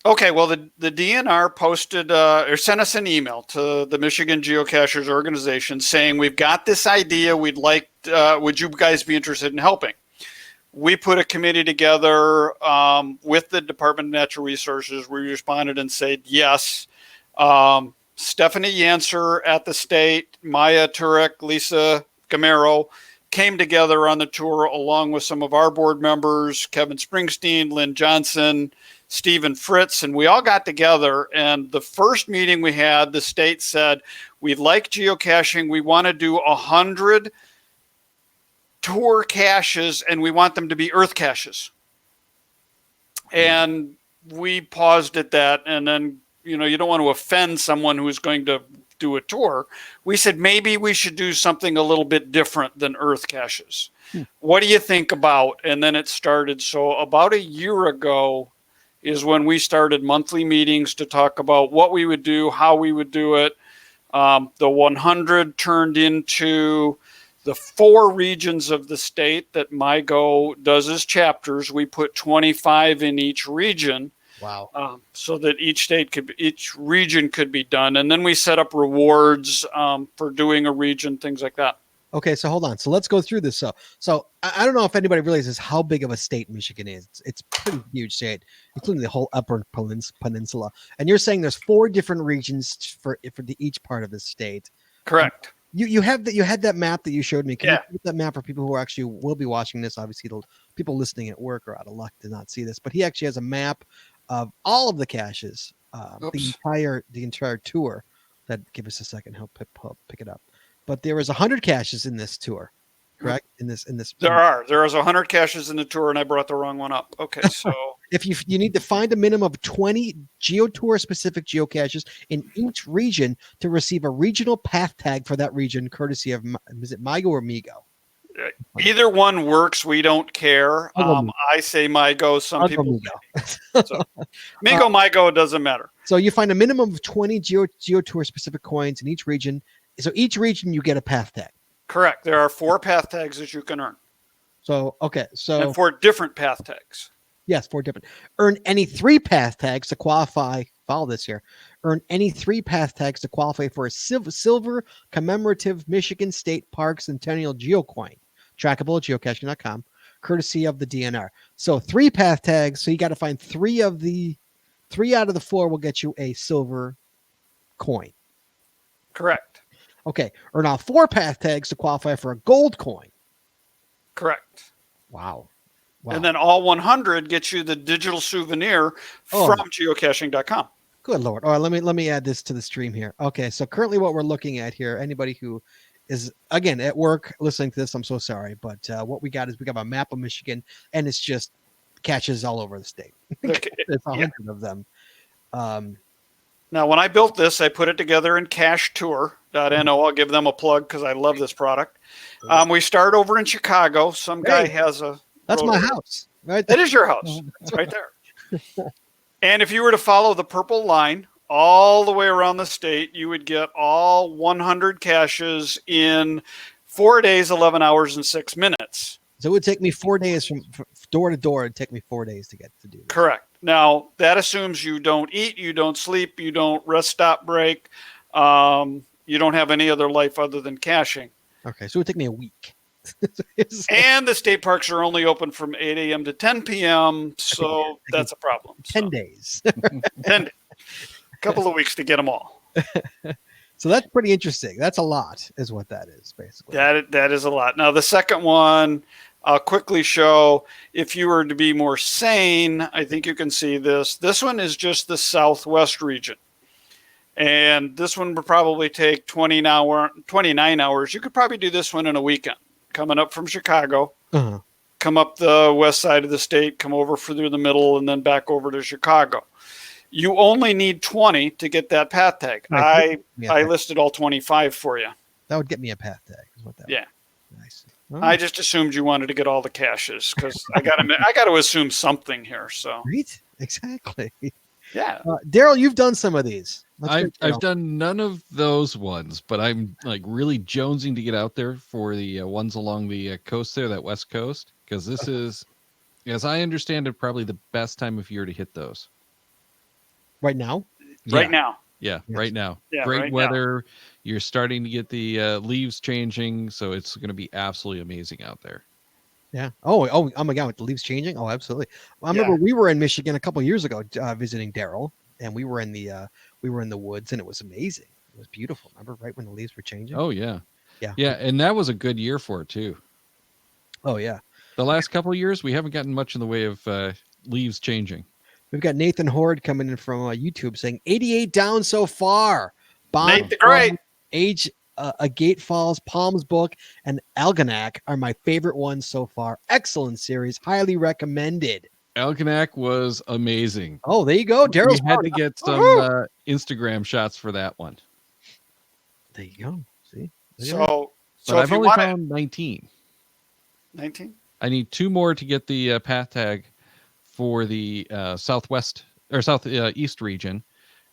Okay, well, the DNR posted or sent us an email to the Michigan Geocachers organization saying, we've got this idea. We'd like, would you guys be interested in helping? We put a committee together with the Department of Natural Resources. We responded and said yes. Stephanie Yancer at the state, Maya Turek, Lisa Gamero came together on the tour along with some of our board members, Kevin Springsteen, Lynn Johnson, Stephen Fritz, and we all got together. And the first meeting we had, the state said, we like geocaching. We want to do 100 tour caches, and we want them to be earth caches. And we paused at that, and then, you don't want to offend someone who's going to do a tour. We said, maybe we should do something a little bit different than earth caches. What do you think about? And then it started. So about a year ago is when we started monthly meetings to talk about what we would do, how we would do it. The 100 turned into the 4 regions of the state that MyGo does as chapters. We put 25 in each region. Wow. So that each region could be done. And then we set up rewards for doing a region, things like that. Okay, so hold on. So let's go through this. So I don't know if anybody realizes how big of a state Michigan is. It's pretty huge state, including the whole upper peninsula. And you're saying there's 4 different regions for each part of the state. Correct. You had that map that you showed me. Can Yeah. you put that map for people who actually will be watching this? Obviously, people listening at work are out of luck to not see this. But he actually has a map of all of the caches, the entire tour. That give us a second. Help pick it up. But there was 100 caches in this tour, correct? In this. There is 100 caches in the tour, and I brought the wrong one up. Okay, so if you need to find a minimum of 20 Geotour specific geocaches in each region to receive a regional path tag for that region, courtesy of is it Migo or Migo? Either one works. We don't care. I say Migo. Some people Migo. So, Migo, it doesn't matter. So you find a minimum of 20 Geotour specific coins in each region. So each region you get a path tag. Correct. There are 4 path tags that you can earn. So okay, so and 4 different path tags. Yes, 4 different. Earn any 3 path tags to qualify. Follow this here. Earn any 3 path tags to qualify for a silver commemorative Michigan State Park Centennial Geocoin. Trackable at geocaching.com, courtesy of the DNR. So 3 path tags. So you got to find 3 out of the 4 will get you a silver coin. Correct. Okay. Earn all 4 path tags to qualify for a gold coin. Correct. Wow. And then all 100 gets you the digital souvenir from geocaching.com. Good Lord. All right, let me add this to the stream here. Okay, so currently what we're looking at here, anybody who is, again, at work listening to this, I'm so sorry, but what we got is we got a map of Michigan, and it's just caches all over the state. There's 100 of them. Now, when I built this, I put it together in cachetour.no. I'll give them a plug because I love this product. We start over in Chicago. Some guy has a... That's my house. Right there. That is your house. It's right there. And if you were to follow the purple line all the way around the state, you would get all 100 caches in 4 days, 11 hours, and 6 minutes. So it would take me 4 days from door to door. It'd take me 4 days to get to do this. Correct. Now, that assumes you don't eat, you don't sleep, you don't rest, stop, break. You don't have any other life other than caching. Okay, so it would take me a week. And the state parks are only open from 8 a.m. to 10 p.m., so that's a problem. 10 days. 10 days. A couple of weeks to get them all. So that's pretty interesting. That's a lot, is what that is, basically. That is a lot. Now, the second one, I'll quickly show. If you were to be more sane, I think you can see this. This one is just the southwest region. And this one would probably take 29 hours. You could probably do this one in a weekend. Coming up from Chicago, come up the west side of the state, come over through the middle, and then back over to Chicago. You only need 20 to get that path tag. I listed all 25 for you. That would get me a path tag. Is what that Nice. Oh. I just assumed you wanted to get all the caches because I got to assume something here. So right, exactly. Yeah, Daryl, you've done some of these. I've done none of those ones, but I'm like really jonesing to get out there for the ones along the coast there, that west coast, because this is, as I understand it, probably the best time of year to hit those. Right now? Right now. Yeah, yes. Right now. Yeah, great right weather. Now. You're starting to get the leaves changing, so it's going to be absolutely amazing out there. Yeah. Oh my God! With the leaves changing. Oh, absolutely. I remember we were in Michigan a couple of years ago visiting Daryl, and we were in the woods, and it was amazing. It was beautiful. Remember, right when the leaves were changing. Oh yeah. Yeah, and that was a good year for it too. Oh yeah. The last couple of years, we haven't gotten much in the way of leaves changing. We've got Nathan Horde coming in from YouTube saying 88 down so far. Nate the Great. Age a Gate Falls, Palms Book, and Algonac are my favorite ones so far. Excellent series. Highly recommended. Algonac was amazing. Oh, there you go. Daryl's had to get some Instagram shots for that one. There you go. See? So I've only found 19. 19? I need 2 more to get the path tag for the southwest or southeast region.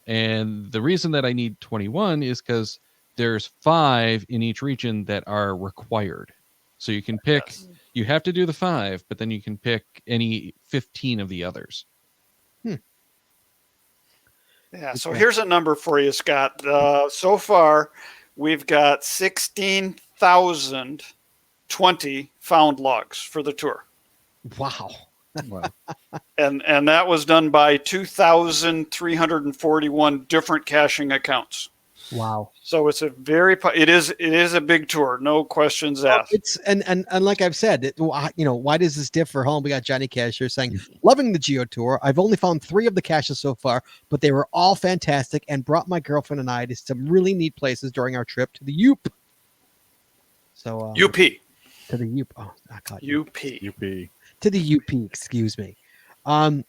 And the reason that I need 21 is because there's 5 in each region that are required. So you can pick, you have to do the 5, but then you can pick any 15 of the others. Yeah, so here's a number for you, Scott. So far, we've got 16 3,020 found logs for the tour. Wow. Wow. And that was done by 2,341 different caching accounts. Wow. So it's it is a big tour, no questions asked. It's and like I've said, why does this differ? Home, we got Johnny Cash here saying, loving the Geotour. I've only found 3 of the caches so far, but they were all fantastic and brought my girlfriend and I to some really neat places during our trip to the UP. So UP. To the UP. Oh, I caught UP. To the UP, excuse me.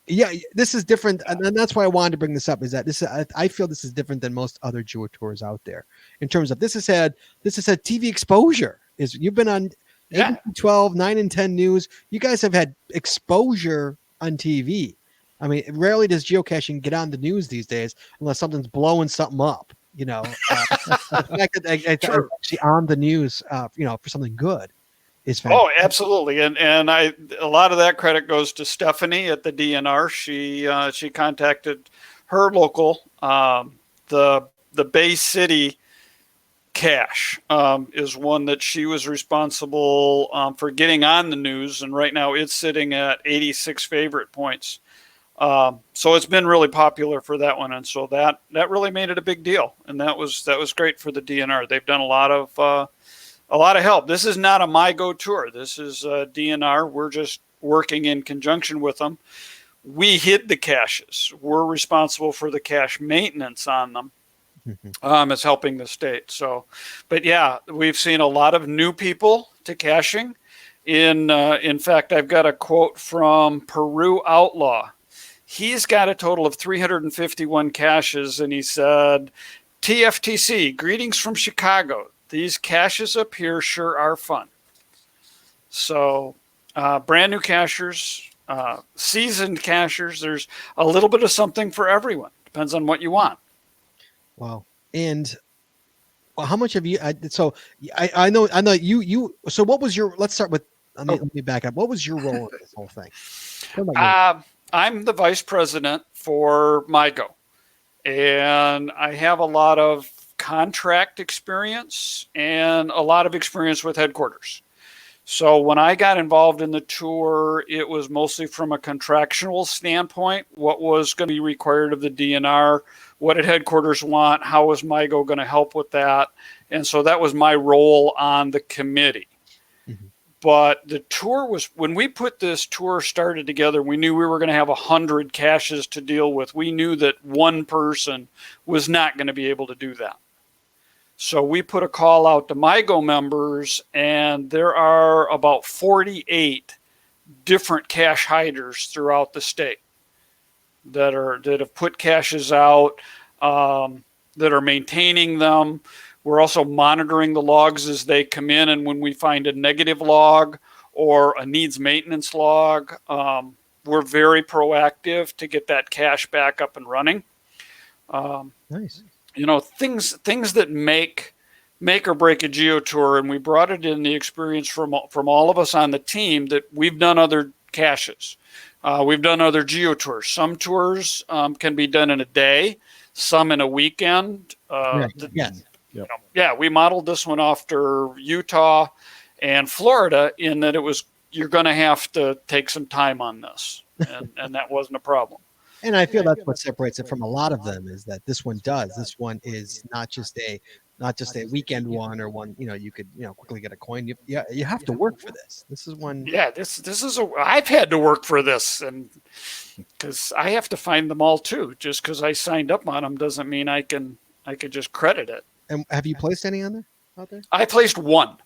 Yeah, this is different, and that's why I wanted to bring this up. Is that I feel this is different than most other Geotours out there in terms of this has had TV exposure. You've been on 8, 12, 9, and 10 news. You guys have had exposure on TV. I mean, rarely does geocaching get on the news these days unless something's blowing something up. The fact that it's actually on the news, for something good. Oh, absolutely, and a lot of that credit goes to Stephanie at the DNR. She contacted her local, the Bay City cache is one that she was responsible for getting on the news, and right now it's sitting at 86 favorite points. So it's been really popular for that one, and so that really made it a big deal, and that was great for the DNR. They've done a lot of help. This is not a MyGo tour. This is DNR. We're just working in conjunction with them. We hid the caches. We're responsible for the cache maintenance on them. It's helping the state. So, but yeah, we've seen a lot of new people to caching. In fact, I've got a quote from Peru Outlaw. He's got a total of 351 caches, and he said, TFTC, greetings from Chicago. These caches up here sure are fun. So brand new cachers, seasoned cachers, there's a little bit of something for everyone. Depends on what you want. Wow. And how much have you, I know you, so what was let's start with, let me back up. What was your role in this whole thing? I'm the vice president for MyGo, and I have a lot of contract experience and a lot of experience with headquarters. So when I got involved in the tour, it was mostly from a contractual standpoint. What was going to be required of the DNR? What did headquarters want? How was MyGo going to help with that? And so that was my role on the committee. Mm-hmm. But the tour when we put this tour started together, we knew we were going to have 100 caches to deal with. We knew that one person was not going to be able to do that. So we put a call out to MyGo members, and there are about 48 different cache hiders throughout the state that have put caches out, that are maintaining them. We're also monitoring the logs as they come in, and when we find a negative log or a needs maintenance log, we're very proactive to get that cache back up and running. Nice. Things that make or break a geotour, and we brought it in the experience from all of us on the team that we've done other caches. We've done other geotours. Some tours can be done in a day, some in a weekend. We modeled this one after Utah and Florida in that you're going to have to take some time on this, and that wasn't a problem. And I feel that's what separates it from a lot of them is that this one does. This one is not just a weekend one or one, you could, quickly get a coin. You have to work for this. This is one. Yeah, this is I've had to work for this, and because I have to find them all too. Just because I signed up on them doesn't mean I could just credit it. And have you placed any out there? I placed one.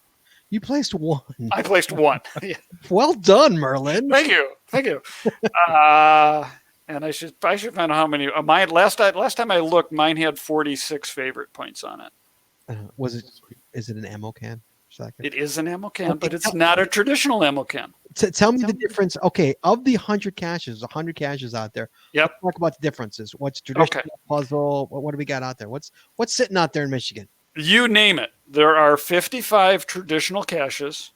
You placed one. I placed one. Yeah. Well done, Merlin. Thank you. And I should find out how many. Mine last time I looked, mine had 46 favorite points on it. Is it an ammo can? It is an ammo can, but it's not a traditional ammo can. Tell me the difference. Okay, of the 100 caches out there. Yep. Let's talk about the differences. What's traditional, puzzle? What do we got out there? What's sitting out there in Michigan? You name it. There are 55 traditional caches,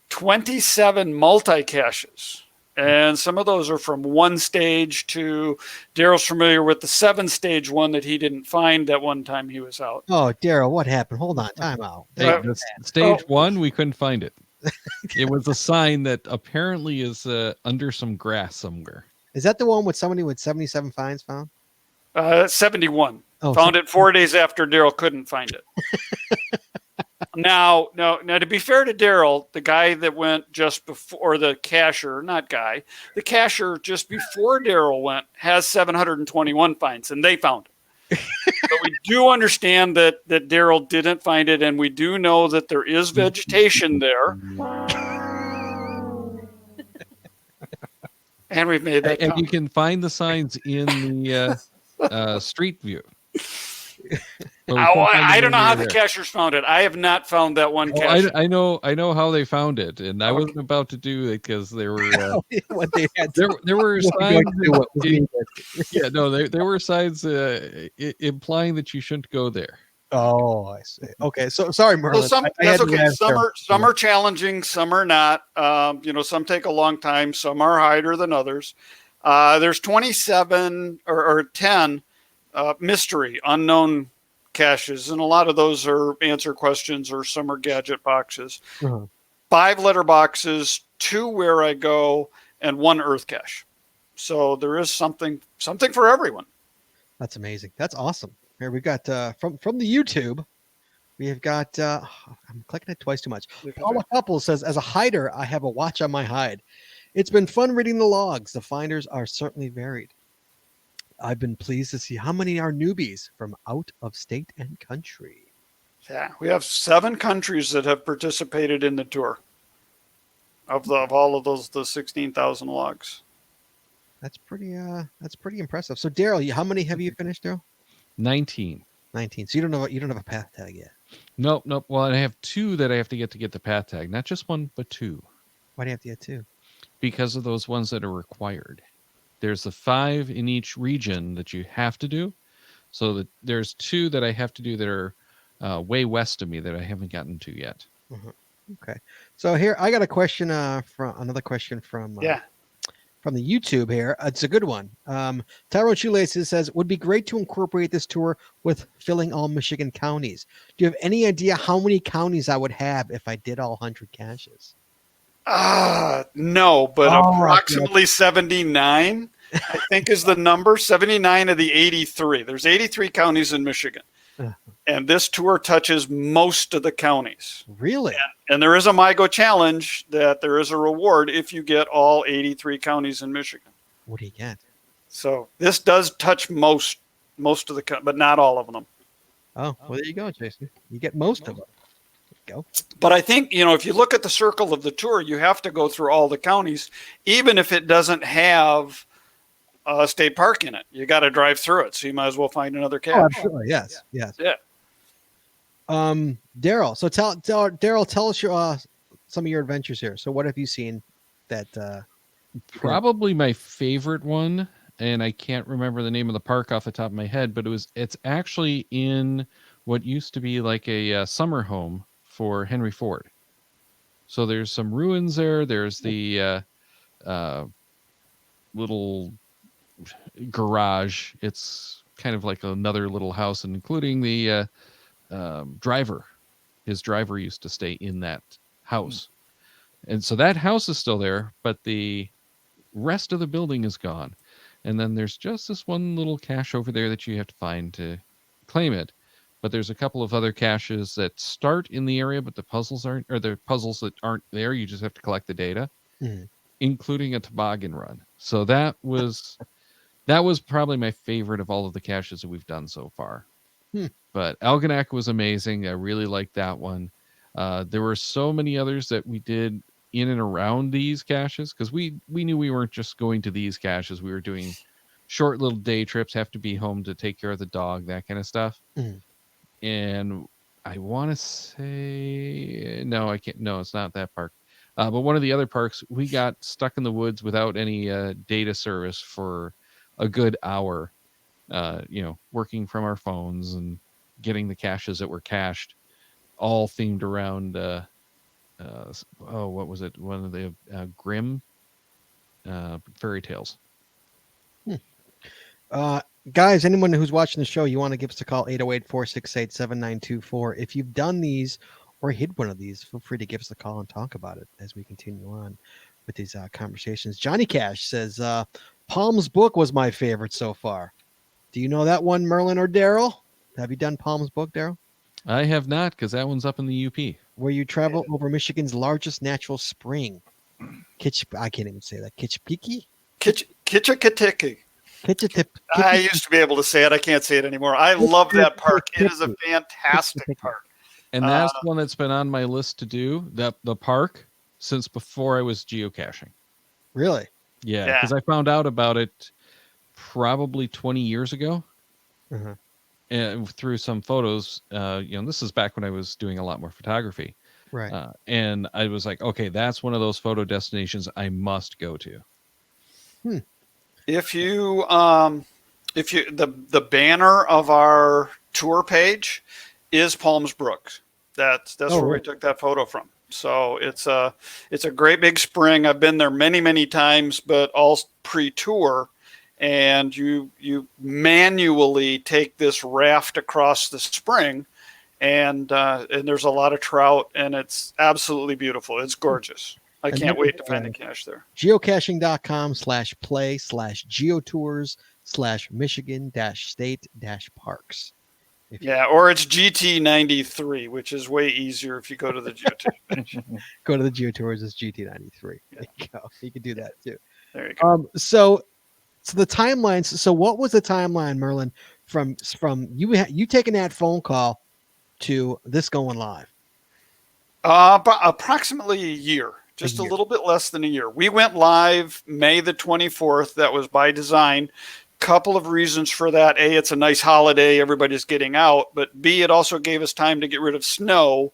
27 multi-caches, And some of those are from 1 stage to Daryl's familiar with the 7-stage one that he didn't find that one time he was out. Oh, Daryl, what happened? Hold on, time out. Hey, stage 1, we couldn't find it. It was a sign that apparently is under some grass somewhere. Is that the one with somebody with 77 finds found? 71. Oh, Found it 4 days after Daryl couldn't find it. Now, to be fair to Daryl, the guy that went just before the cashier, the cashier just before Daryl went has 721 finds, and they found it. But we do understand that Daryl didn't find it, and we do know that there is vegetation there. And we've made that. And you can find the signs in the Street View. I don't know how the cashier's found it. I have not found that one cashier. I know how they found it, and I wasn't about to do it because there were what they had. There were signs. There were signs implying that you shouldn't go there. Oh, I see. Okay, so sorry, Merlin. Well, that's okay. Some are challenging, some are not. Some take a long time. Some are harder than others. There's 27 or 10 mystery, unknown caches, and a lot of those are answer questions or some are gadget boxes. 5 letter boxes, 2 where I go, and 1 earth cache. So there is something for everyone. That's amazing. That's awesome. Here we got from the YouTube. We have got. I'm clicking it twice too much. Paula Couple says, "As a hider, I have a watch on my hide. It's been fun reading the logs. The finders are certainly varied. I've been pleased to see how many are newbies from out of state and country." Yeah, we have 7 countries that have participated in the tour. Of all of those, the 16,000 logs. That's pretty impressive. So, Daryl, how many have you finished, Daryl? 19. 19. So you don't have a path tag yet. Nope. Well, I have 2 that I have to get the path tag. Not just 1, but 2. Why do you have to get 2? Because of those ones that are required. There's the 5 in each region that you have to do. So that there's 2 that I have to do that are way west of me that I haven't gotten to yet. Okay. So here I got a question from the YouTube here. It's a good one. Tyrone Shoelaces says, "Would be great to incorporate this tour with filling all Michigan counties. Do you have any idea how many counties I would have if I did all 100 caches?" No, but approximately 79, I think is the number. 79 of the 83. There's 83 counties in Michigan. And this tour touches most of the counties. Really? And there is a MyGo challenge that there is a reward if you get all 83 counties in Michigan. What do you get? So this does touch most of the, but not all of them. Oh, well, there you go, Jason. You get most of them. Go. But I think, if you look at the circle of the tour, you have to go through all the counties, even if it doesn't have a state park in it. You got to drive through it, so you might as well find another cache. Oh, absolutely. Yes. Yeah. Daryl. So tell us your some of your adventures here. So what have you seen that? Probably my favorite one, and I can't remember the name of the park off the top of my head, but it's actually in what used to be like a summer home for Henry Ford. So there's some ruins there. There's the little garage. It's kind of like another little house, and including the driver. His driver used to stay in that house. And so that house is still there, but the rest of the building is gone. And then there's just this one little cache over there that you have to find to claim it. But there's a couple of other caches that start in the area, but the puzzles aren't, or the puzzles that aren't there. You just have to collect the data, including a toboggan run. So that was probably my favorite of all of the caches that we've done so far. But Algonac was amazing. I really liked that one. There were so many others that we did in and around these caches, because we knew we weren't just going to these caches. We were doing short little day trips, have to be home to take care of the dog, that kind of stuff. And I want to say, no, I can't. No, it's not that park. But one of the other parks, we got stuck in the woods without any data service for a good hour, working from our phones and getting the caches that were cached, all themed around, what was it? One of the Grimm fairy tales. Guys, anyone who's watching the show, you want to give us a call, 808-468-7924. If you've done these or hit one of these, feel free to give us a call and talk about it as we continue on with these conversations. Johnny Cash says, Palm's book was my favorite so far. Do you know that one, Merlin or Daryl? Have you done Palm's book, Daryl? I have not, because that one's up in the UP. Where you travel over Michigan's largest natural spring. I can't even say that. Kitchpiki? Kitchakatiki. I used to be able to say it. I can't say it anymore. I love that park. It is a fantastic park. And that's one that's been on my list to do, the park, since before I was geocaching. Really? Yeah, because I found out about it probably 20 years ago. And through some photos. This is back when I was doing a lot more photography. Right. And I was like, okay, that's one of those photo destinations I must go to. If you the banner of our tour page is Palms Brooks. That's where we took that photo from. So it's a great big spring. I've been there many, many times, but all pre-tour. And you manually take this raft across the spring, and there's a lot of trout, and it's absolutely beautiful. It's gorgeous. I can't wait to find the cache there. Geocaching.com/play/geotours/Michigan-State-Parks. Or it's GT93, which is way easier if you go to the Geotours. Go to the Geotours, it's GT93. There you go. You can do that too. There you go. So the timelines. So what was the timeline, Merlin, from you taking that phone call to this going live? Approximately a year. Just a little bit less than a year. We went live May the 24th. That was by design. Couple of reasons for that. A, it's a nice holiday. Everybody's getting out. But B, it also gave us time to get rid of snow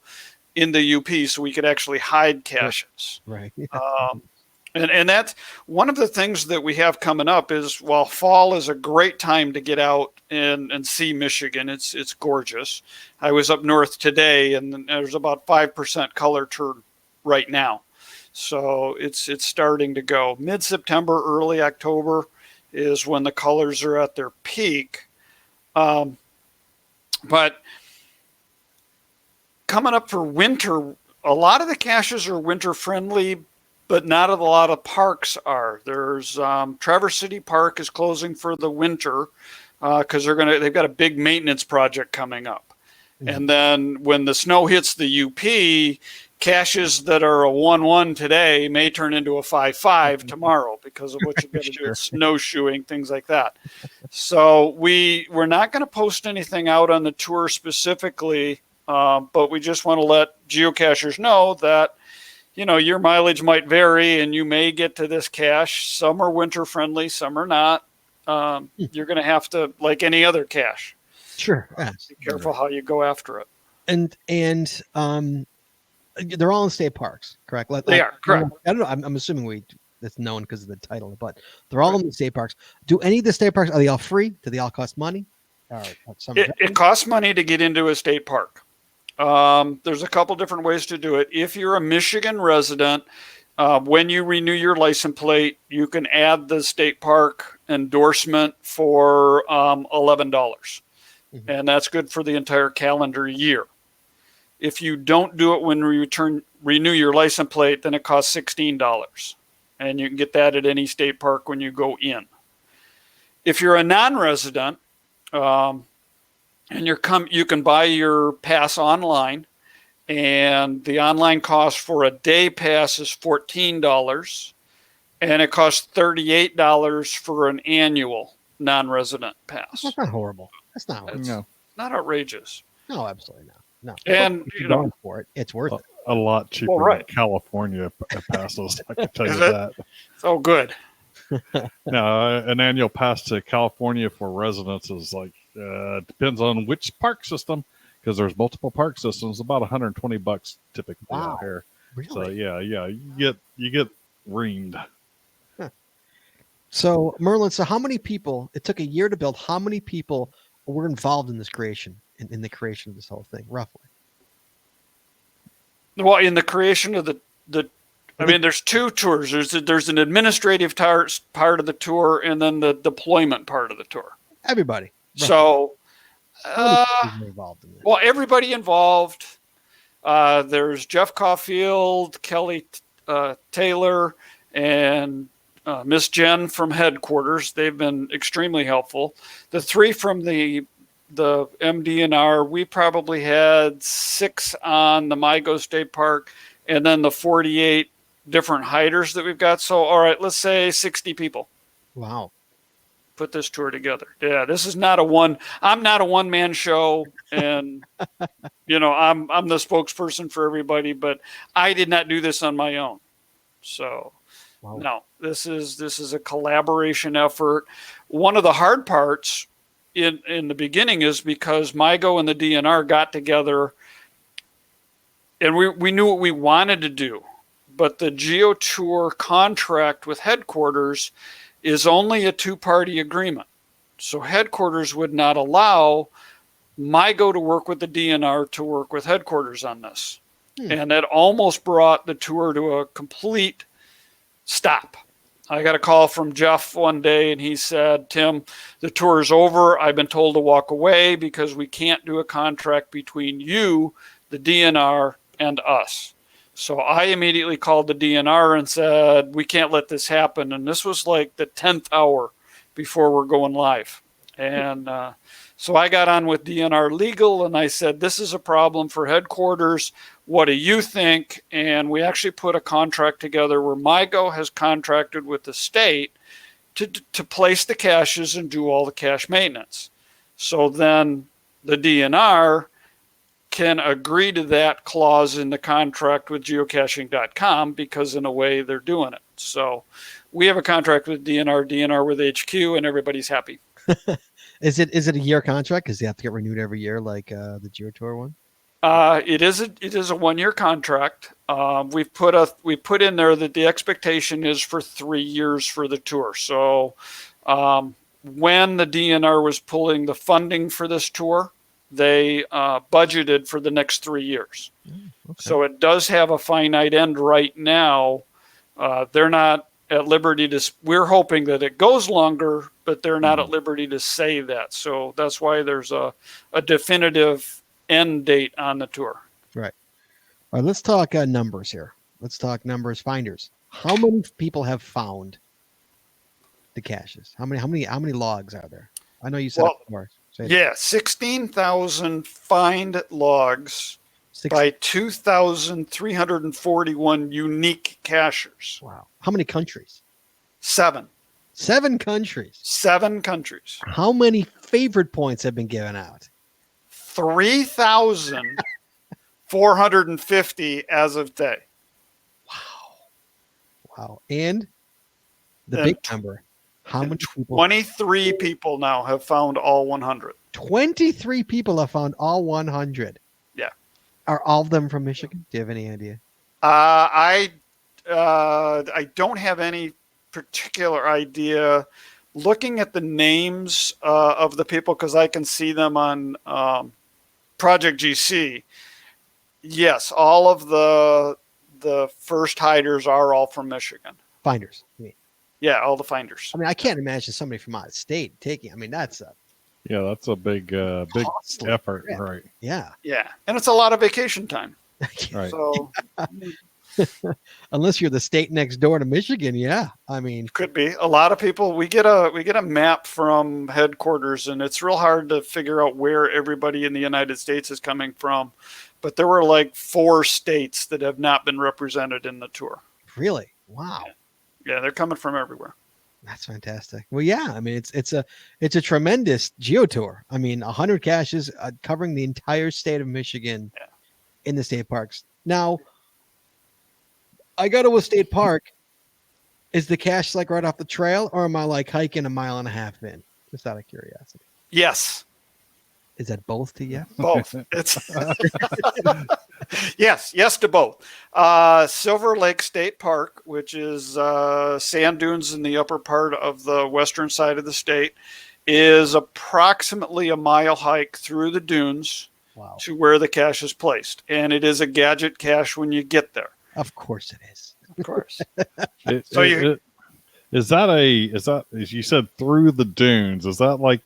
in the UP so we could actually hide caches. Right. And that's one of the things that we have coming up is while fall is a great time to get out and see Michigan. It's gorgeous. I was up north today and there's about 5% color turn right now. So it's starting to go. Mid-September, early October is when the colors are at their peak. But coming up for winter, a lot of the caches are winter friendly, but not a lot of parks are. There's Traverse City Park is closing for the winter because they've got a big maintenance project coming up. And then when the snow hits the UP, caches that are a 1-1 today may turn into a 5-5 tomorrow because of what you've got to do with snowshoeing, things like that. So we're not going to post anything out on the tour specifically, but we just want to let geocachers know that, your mileage might vary and you may get to this cache. Some are winter friendly, some are not. You're going to have to, like any other cache. Sure. Be careful how you go after it. And they're all in state parks, correct? They are, correct. I don't know. I'm assuming that's known because of the title, but they're all in the state parks. Do any of the state parks, are they all free? Do they all cost money? It costs money to get into a state park. There's a couple different ways to do it. If you're a Michigan resident, when you renew your license plate, you can add the state park endorsement for $11. And that's good for the entire calendar year. If you don't do it when you renew your license plate, then it costs $16. And you can get that at any state park when you go in. If you're a non-resident, and you can buy your pass online, and the online cost for a day pass is $14, and it costs $38 for an annual non-resident pass. That's not horrible. That's not horrible. No. Not outrageous. No, absolutely not. No. And going for it, it's worth it. A lot cheaper than California passes. I can tell you that. Oh, good. No, an annual pass to California for residents is depends on which park system, because there's multiple park systems. About $120 typically out here. Really? So you get reamed. So Merlin, how many people? It took a year to build. How many people were involved in this creation? In the creation of this whole thing, roughly? Well, in the creation of the I mean, there's two tours. There's an administrative part of the tour, and then the deployment part of the tour. Everybody. So, involved in this? well, everybody involved. There's Jeff Caulfield, Kelly Taylor, and Miss Jen from headquarters. They've been extremely helpful. The three from the MDNR, we probably had 6 on the MyGo State Park, and then the 48 different hiders that we've got. So, all right, let's say 60 people. Wow. Put this tour together. Yeah, this is not I'm not a one-man show, and I'm the spokesperson for everybody, but I did not do this on my own. So wow. No, this is a collaboration effort. One of the hard parts in the beginning is because MyGo and the DNR got together, and we knew what we wanted to do, but the Geotour contract with headquarters is only a 2-party agreement. So headquarters would not allow MyGo to work with the DNR to work with headquarters on this. And that almost brought the tour to a complete stop. I got a call from Jeff one day, and he said, Tim, the tour is over. I've been told to walk away because we can't do a contract between you, the DNR, and us. So I immediately called the DNR and said, we can't let this happen. And this was like the 10th hour before we're going live. And so I got on with DNR Legal, and I said, this is a problem for headquarters. What do you think? And we actually put a contract together where MyGo has contracted with the state to place the caches and do all the cache maintenance. So then the DNR can agree to that clause in the contract with geocaching.com because in a way they're doing it. So we have a contract with DNR with HQ, and everybody's happy. Is it a year contract? Because they have to get renewed every year, like the Geotour one. It is a 1-year contract. We put in there that the expectation is for 3 years for the tour. So when the DNR was pulling the funding for this tour, they budgeted for the next 3 years. Okay. So it does have a finite end right now. They're not at liberty to, we're hoping that it goes longer, but they're not at liberty to say that. So that's why there's a definitive end date on the tour. Right. All right, let's talk numbers here. Let's talk numbers, finders. How many people have found the caches? How many logs are there? I know you said it before. 16,000 find logs by 2,341 unique cachers. Wow. How many countries? 7. 7 countries. 7 countries. How many favorite points have been given out? 3,450 as of today. Wow. And the big number. How many people? 23 people now have found all 100. 23 people have found all 100. Yeah. Are all of them from Michigan? Do you have any idea? I don't have any particular idea. Looking at the names of the people, because I can see them on Project GC. Yes, all of the first hiders are all from Michigan. Finders, you mean? Yeah, all the finders. I mean, I can't imagine somebody from out of state taking. I mean, that's a big effort, trip. Right? Yeah, and it's a lot of vacation time. Right. So, unless you're the state next door to Michigan, I mean, could be a lot of people. We get a map from headquarters, and it's real hard to figure out where everybody in the United States is coming from. But there were like 4 states that have not been represented in the tour. Really? Wow. Yeah, they're coming from everywhere. That's fantastic. Well, yeah, I mean, it's a tremendous geotour. I mean, 100 caches covering the entire state of Michigan in the state parks. Now, I go to a state park. Is the cache like right off the trail, or am I like hiking 1.5 miles in? Just out of curiosity. Yes. Is that both to you? Both. It's yes to both. Silver Lake State Park, which is sand dunes in the upper part of the western side of the state, is approximately a mile hike through the dunes to where the cache is placed. And it is a gadget cache when you get there. Of course it is. Of course. Is that as you said, through the dunes? Is that like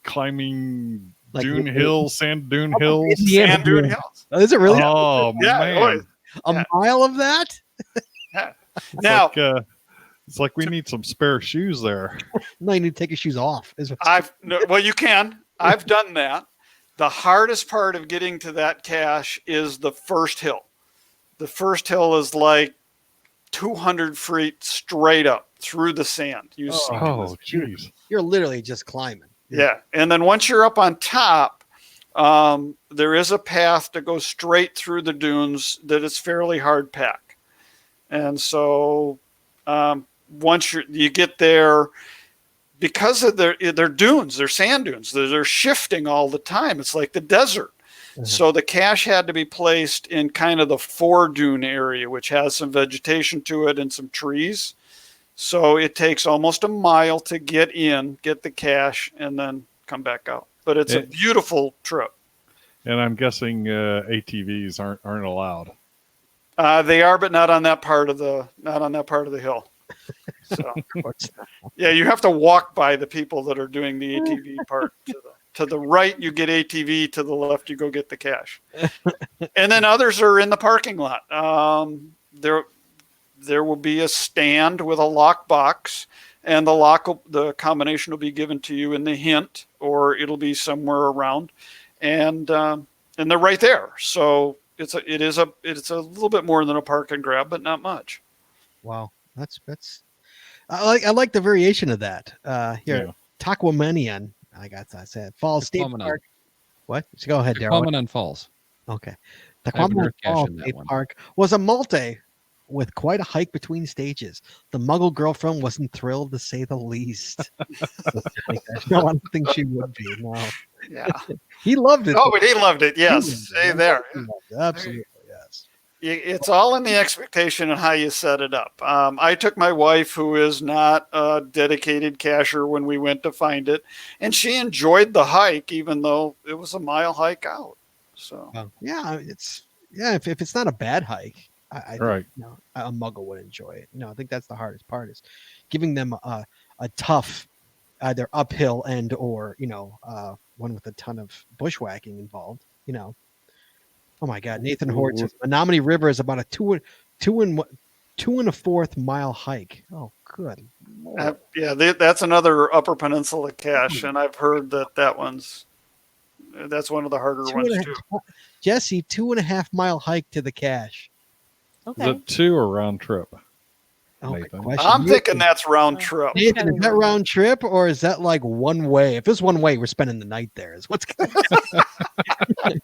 climbing Like dune the- hills, sand dune How about hills? Indiana Sand dune Jones? hills. Is it really Oh Yeah, man, always. a mile of that? Yeah. it's Now, like, it's like we need some spare shoes there. No, you need to take your shoes off. Is what- well, you can. I've done that. The hardest part of getting to that cache is the first hill. The first hill is like 200 feet straight up through the sand. You see. Oh, jeez. You're literally just climbing. Yeah. And then once you're up on top, there is a path to go straight through the dunes that is fairly hard pack. And so once you get there, because of their dunes, they're sand dunes, they're shifting all the time. It's like the desert. So the cache had to be placed in kind of the fore-dune area, which has some vegetation to it and some trees. So it takes almost a mile to get the cache, and then come back out. But it's a beautiful trip. And I'm guessing ATVs aren't allowed. They are, but not on that part of the hill. So yeah, you have to walk by the people that are doing the ATV part. To the right, you get ATV. To the left, you go get the cache. And then others are in the parking lot. There will be a stand with a lock box, and the combination will be given to you in the hint, or it'll be somewhere around, and they're right there. So it's a little bit more than a park and grab, but not much. Wow, that's I like the variation of that. Here, Taquamanian. I said Falls State Park. What? So go ahead, Darryl. Taquamenon Falls. Okay. I haven't Taquamenon heard cache Falls in that State one. Park was a multi with quite a hike between stages. The Muggle girlfriend wasn't thrilled, to say the least. No, I don't think she would be. No. Yeah. He loved it. Oh, but he loved it. Yes. Stay there. Absolutely, yes. It's all in the expectation and how you set it up. I took my wife, who is not a dedicated cacher, when we went to find it, and she enjoyed the hike, even though it was a mile hike out. So if it's not a bad hike, I Right. think, a Muggle would enjoy it. No, I think that's the hardest part, is giving them a tough either uphill end or one with a ton of bushwhacking involved. Oh my God, Nathan Hort says Menominee River is about a two and a fourth mile hike. Oh, good Lord. That's another Upper Peninsula cache, and I've heard that's one of the harder ones too. Jesse, 2.5 mile hike to the cache. Okay. Is it 2 or round trip? Oh, good Nathan? question. I'm thinking that's round trip. Nathan, is that round trip, or is that like one way? If it's one way, we're spending the night there. Is what's going on.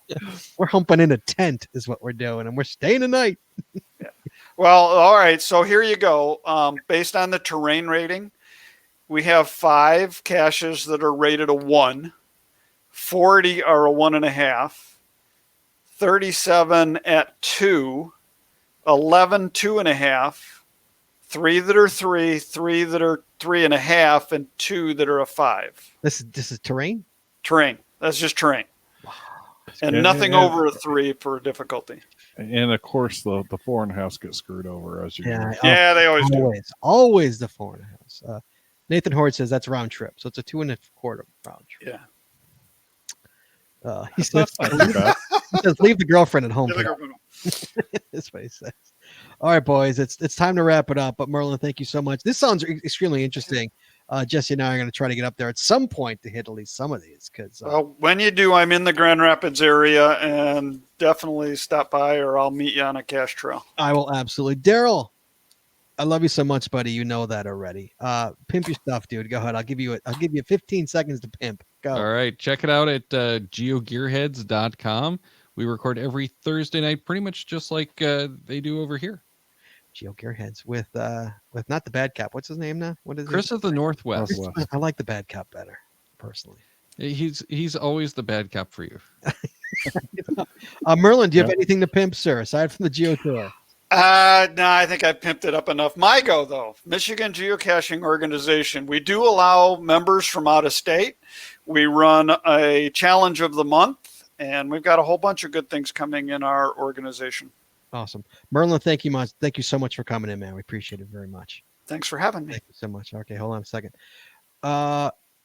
We're humping in a tent, is what we're doing, and we're staying the night. Well, all right. So here you go. Based on the terrain rating, we have 5 caches that are rated a 1, 40 are a 1.5, 37 at 2, 11 2.5. 3 that are 3, 3 that are 3.5, and 2 that are a 5. This is terrain. Terrain. That's just terrain. Wow. And nothing over a 3 for difficulty. And of course, the 4.5 get screwed over as you. Yeah, they always do. Always the 4.5. Nathan Hort says that's round trip, so it's a 2.25 round trip. Yeah. He says, leave the girlfriend at home. That's what he says. All right, boys, it's time to wrap it up. But Merlin, thank you so much. This sounds extremely interesting. Jesse and I are going to try to get up there at some point to hit at least some of these. Well, when you do, I'm in the Grand Rapids area, and definitely stop by, or I'll meet you on a cache trail. I will absolutely. Darryl, I love you so much, buddy. You know that already. Pimp your stuff, dude. Go ahead. I'll give you 15 seconds to pimp. Go. All right. Check it out at geogearheads.com. We record every Thursday night, pretty much just like they do over here. Geo Gearheads with not the bad cop. What's his name now? What is Chris of the Northwest? I like the bad cop better, personally. He's always the bad cop for you. Merlin, do you have anything to pimp, sir, aside from the Geotour? No, I think I pimped it up enough. MIGO, though, Michigan Geocaching Organization. We do allow members from out of state. We run a challenge of the month, and we've got a whole bunch of good things coming in our organization. Awesome. Merlin, thank you much. Thank you so much for coming in, man. We appreciate it very much. Thanks for having me. Thank you so much. Okay, hold on a second.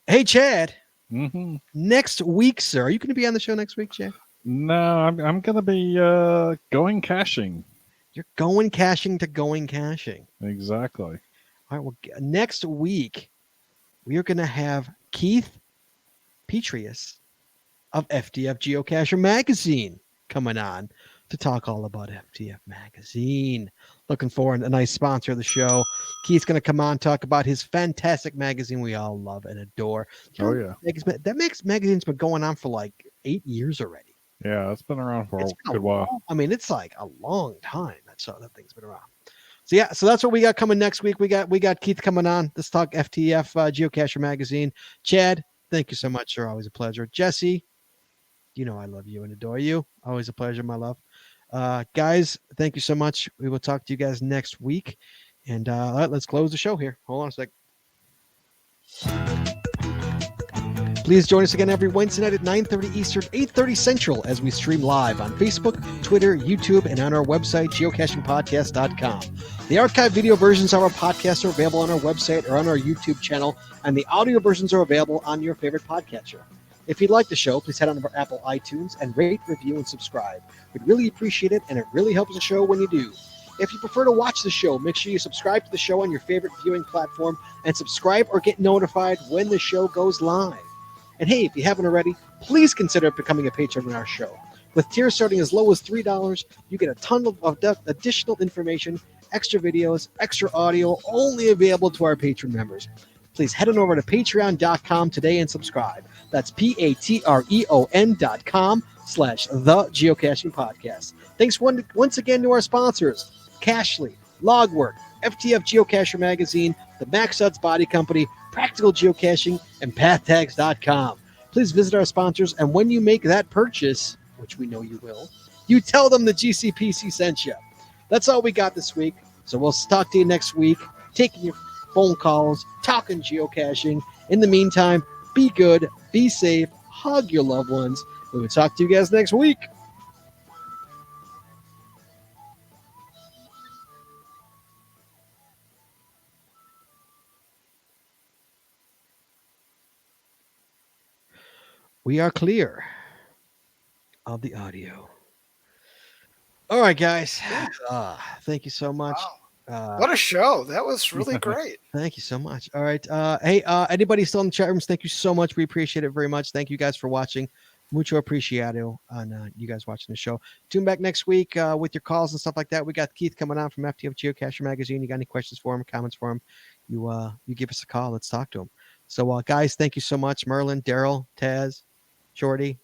Hey, Chad. Mm-hmm. Next week, sir. Are you going to be on the show next week, Chad? No, I'm going to be going caching. You're going caching to going caching. Exactly. All right. Well, next week, we are going to have Keith Petrius of FTF Geocacher Magazine coming on to talk all about FTF Magazine. Looking forward to a nice sponsor of the show. Keith's going to come on, talk about his fantastic magazine we all love and adore. Oh, yeah. That magazine's been going on for like 8 years already. Yeah, it's been around for a good while. I mean, it's like a long time that thing's been around. So yeah, so that's what we got coming next week. We got Keith coming on. Let's talk FTF Geocacher Magazine. Chad, thank you so much, sir. Always a pleasure. Jesse, you know I love you and adore you. Always a pleasure, my love. Guys, thank you so much. We will talk to you guys next week. And let's close the show here. Hold on a sec. Please join us again every Wednesday night at 9:30 Eastern, 8:30 Central as we stream live on Facebook, Twitter, YouTube, and on our website, geocachingpodcast.com. The archived video versions of our podcasts are available on our website or on our YouTube channel, and the audio versions are available on your favorite podcatcher. If you'd like the show, please head on over to Apple iTunes and rate, review, and subscribe. We'd really appreciate it, and it really helps the show when you do. If you prefer to watch the show, make sure you subscribe to the show on your favorite viewing platform and subscribe or get notified when the show goes live. And hey, if you haven't already, please consider becoming a patron on our show. With tiers starting as low as $3, you get a ton of additional information, extra videos, extra audio, only available to our patron members. Please head on over to patreon.com today and subscribe. That's patreon.com/The Geocaching Podcast. Thanks once again to our sponsors, Cachly, Logwork, FTF Geocacher Magazine, the Max Suds Body Company, Practical Geocaching, and PathTags.com. Please visit our sponsors, and when you make that purchase, which we know you will, you tell them the GCPC sent you. That's all we got this week, so we'll talk to you next week, taking your phone calls, talking geocaching. In the meantime, be good, be safe, hug your loved ones. We will talk to you guys next week. We are clear of the audio. All right, guys. Thank you so much. Wow. What a show. That was really great. Thank you so much. All right. Hey, anybody still in the chat rooms, thank you so much. We appreciate it very much. Thank you guys for watching. Mucho apreciado on you guys watching the show. Tune back next week with your calls and stuff like that. We got Keith coming on from FTF Geocacher Magazine. You got any questions for him, comments for him, you give us a call. Let's talk to him. So, guys, thank you so much. Merlin, Daryl, Taz, Shorty,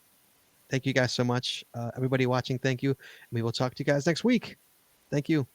thank you guys so much. Everybody watching, thank you. We will talk to you guys next week. Thank you.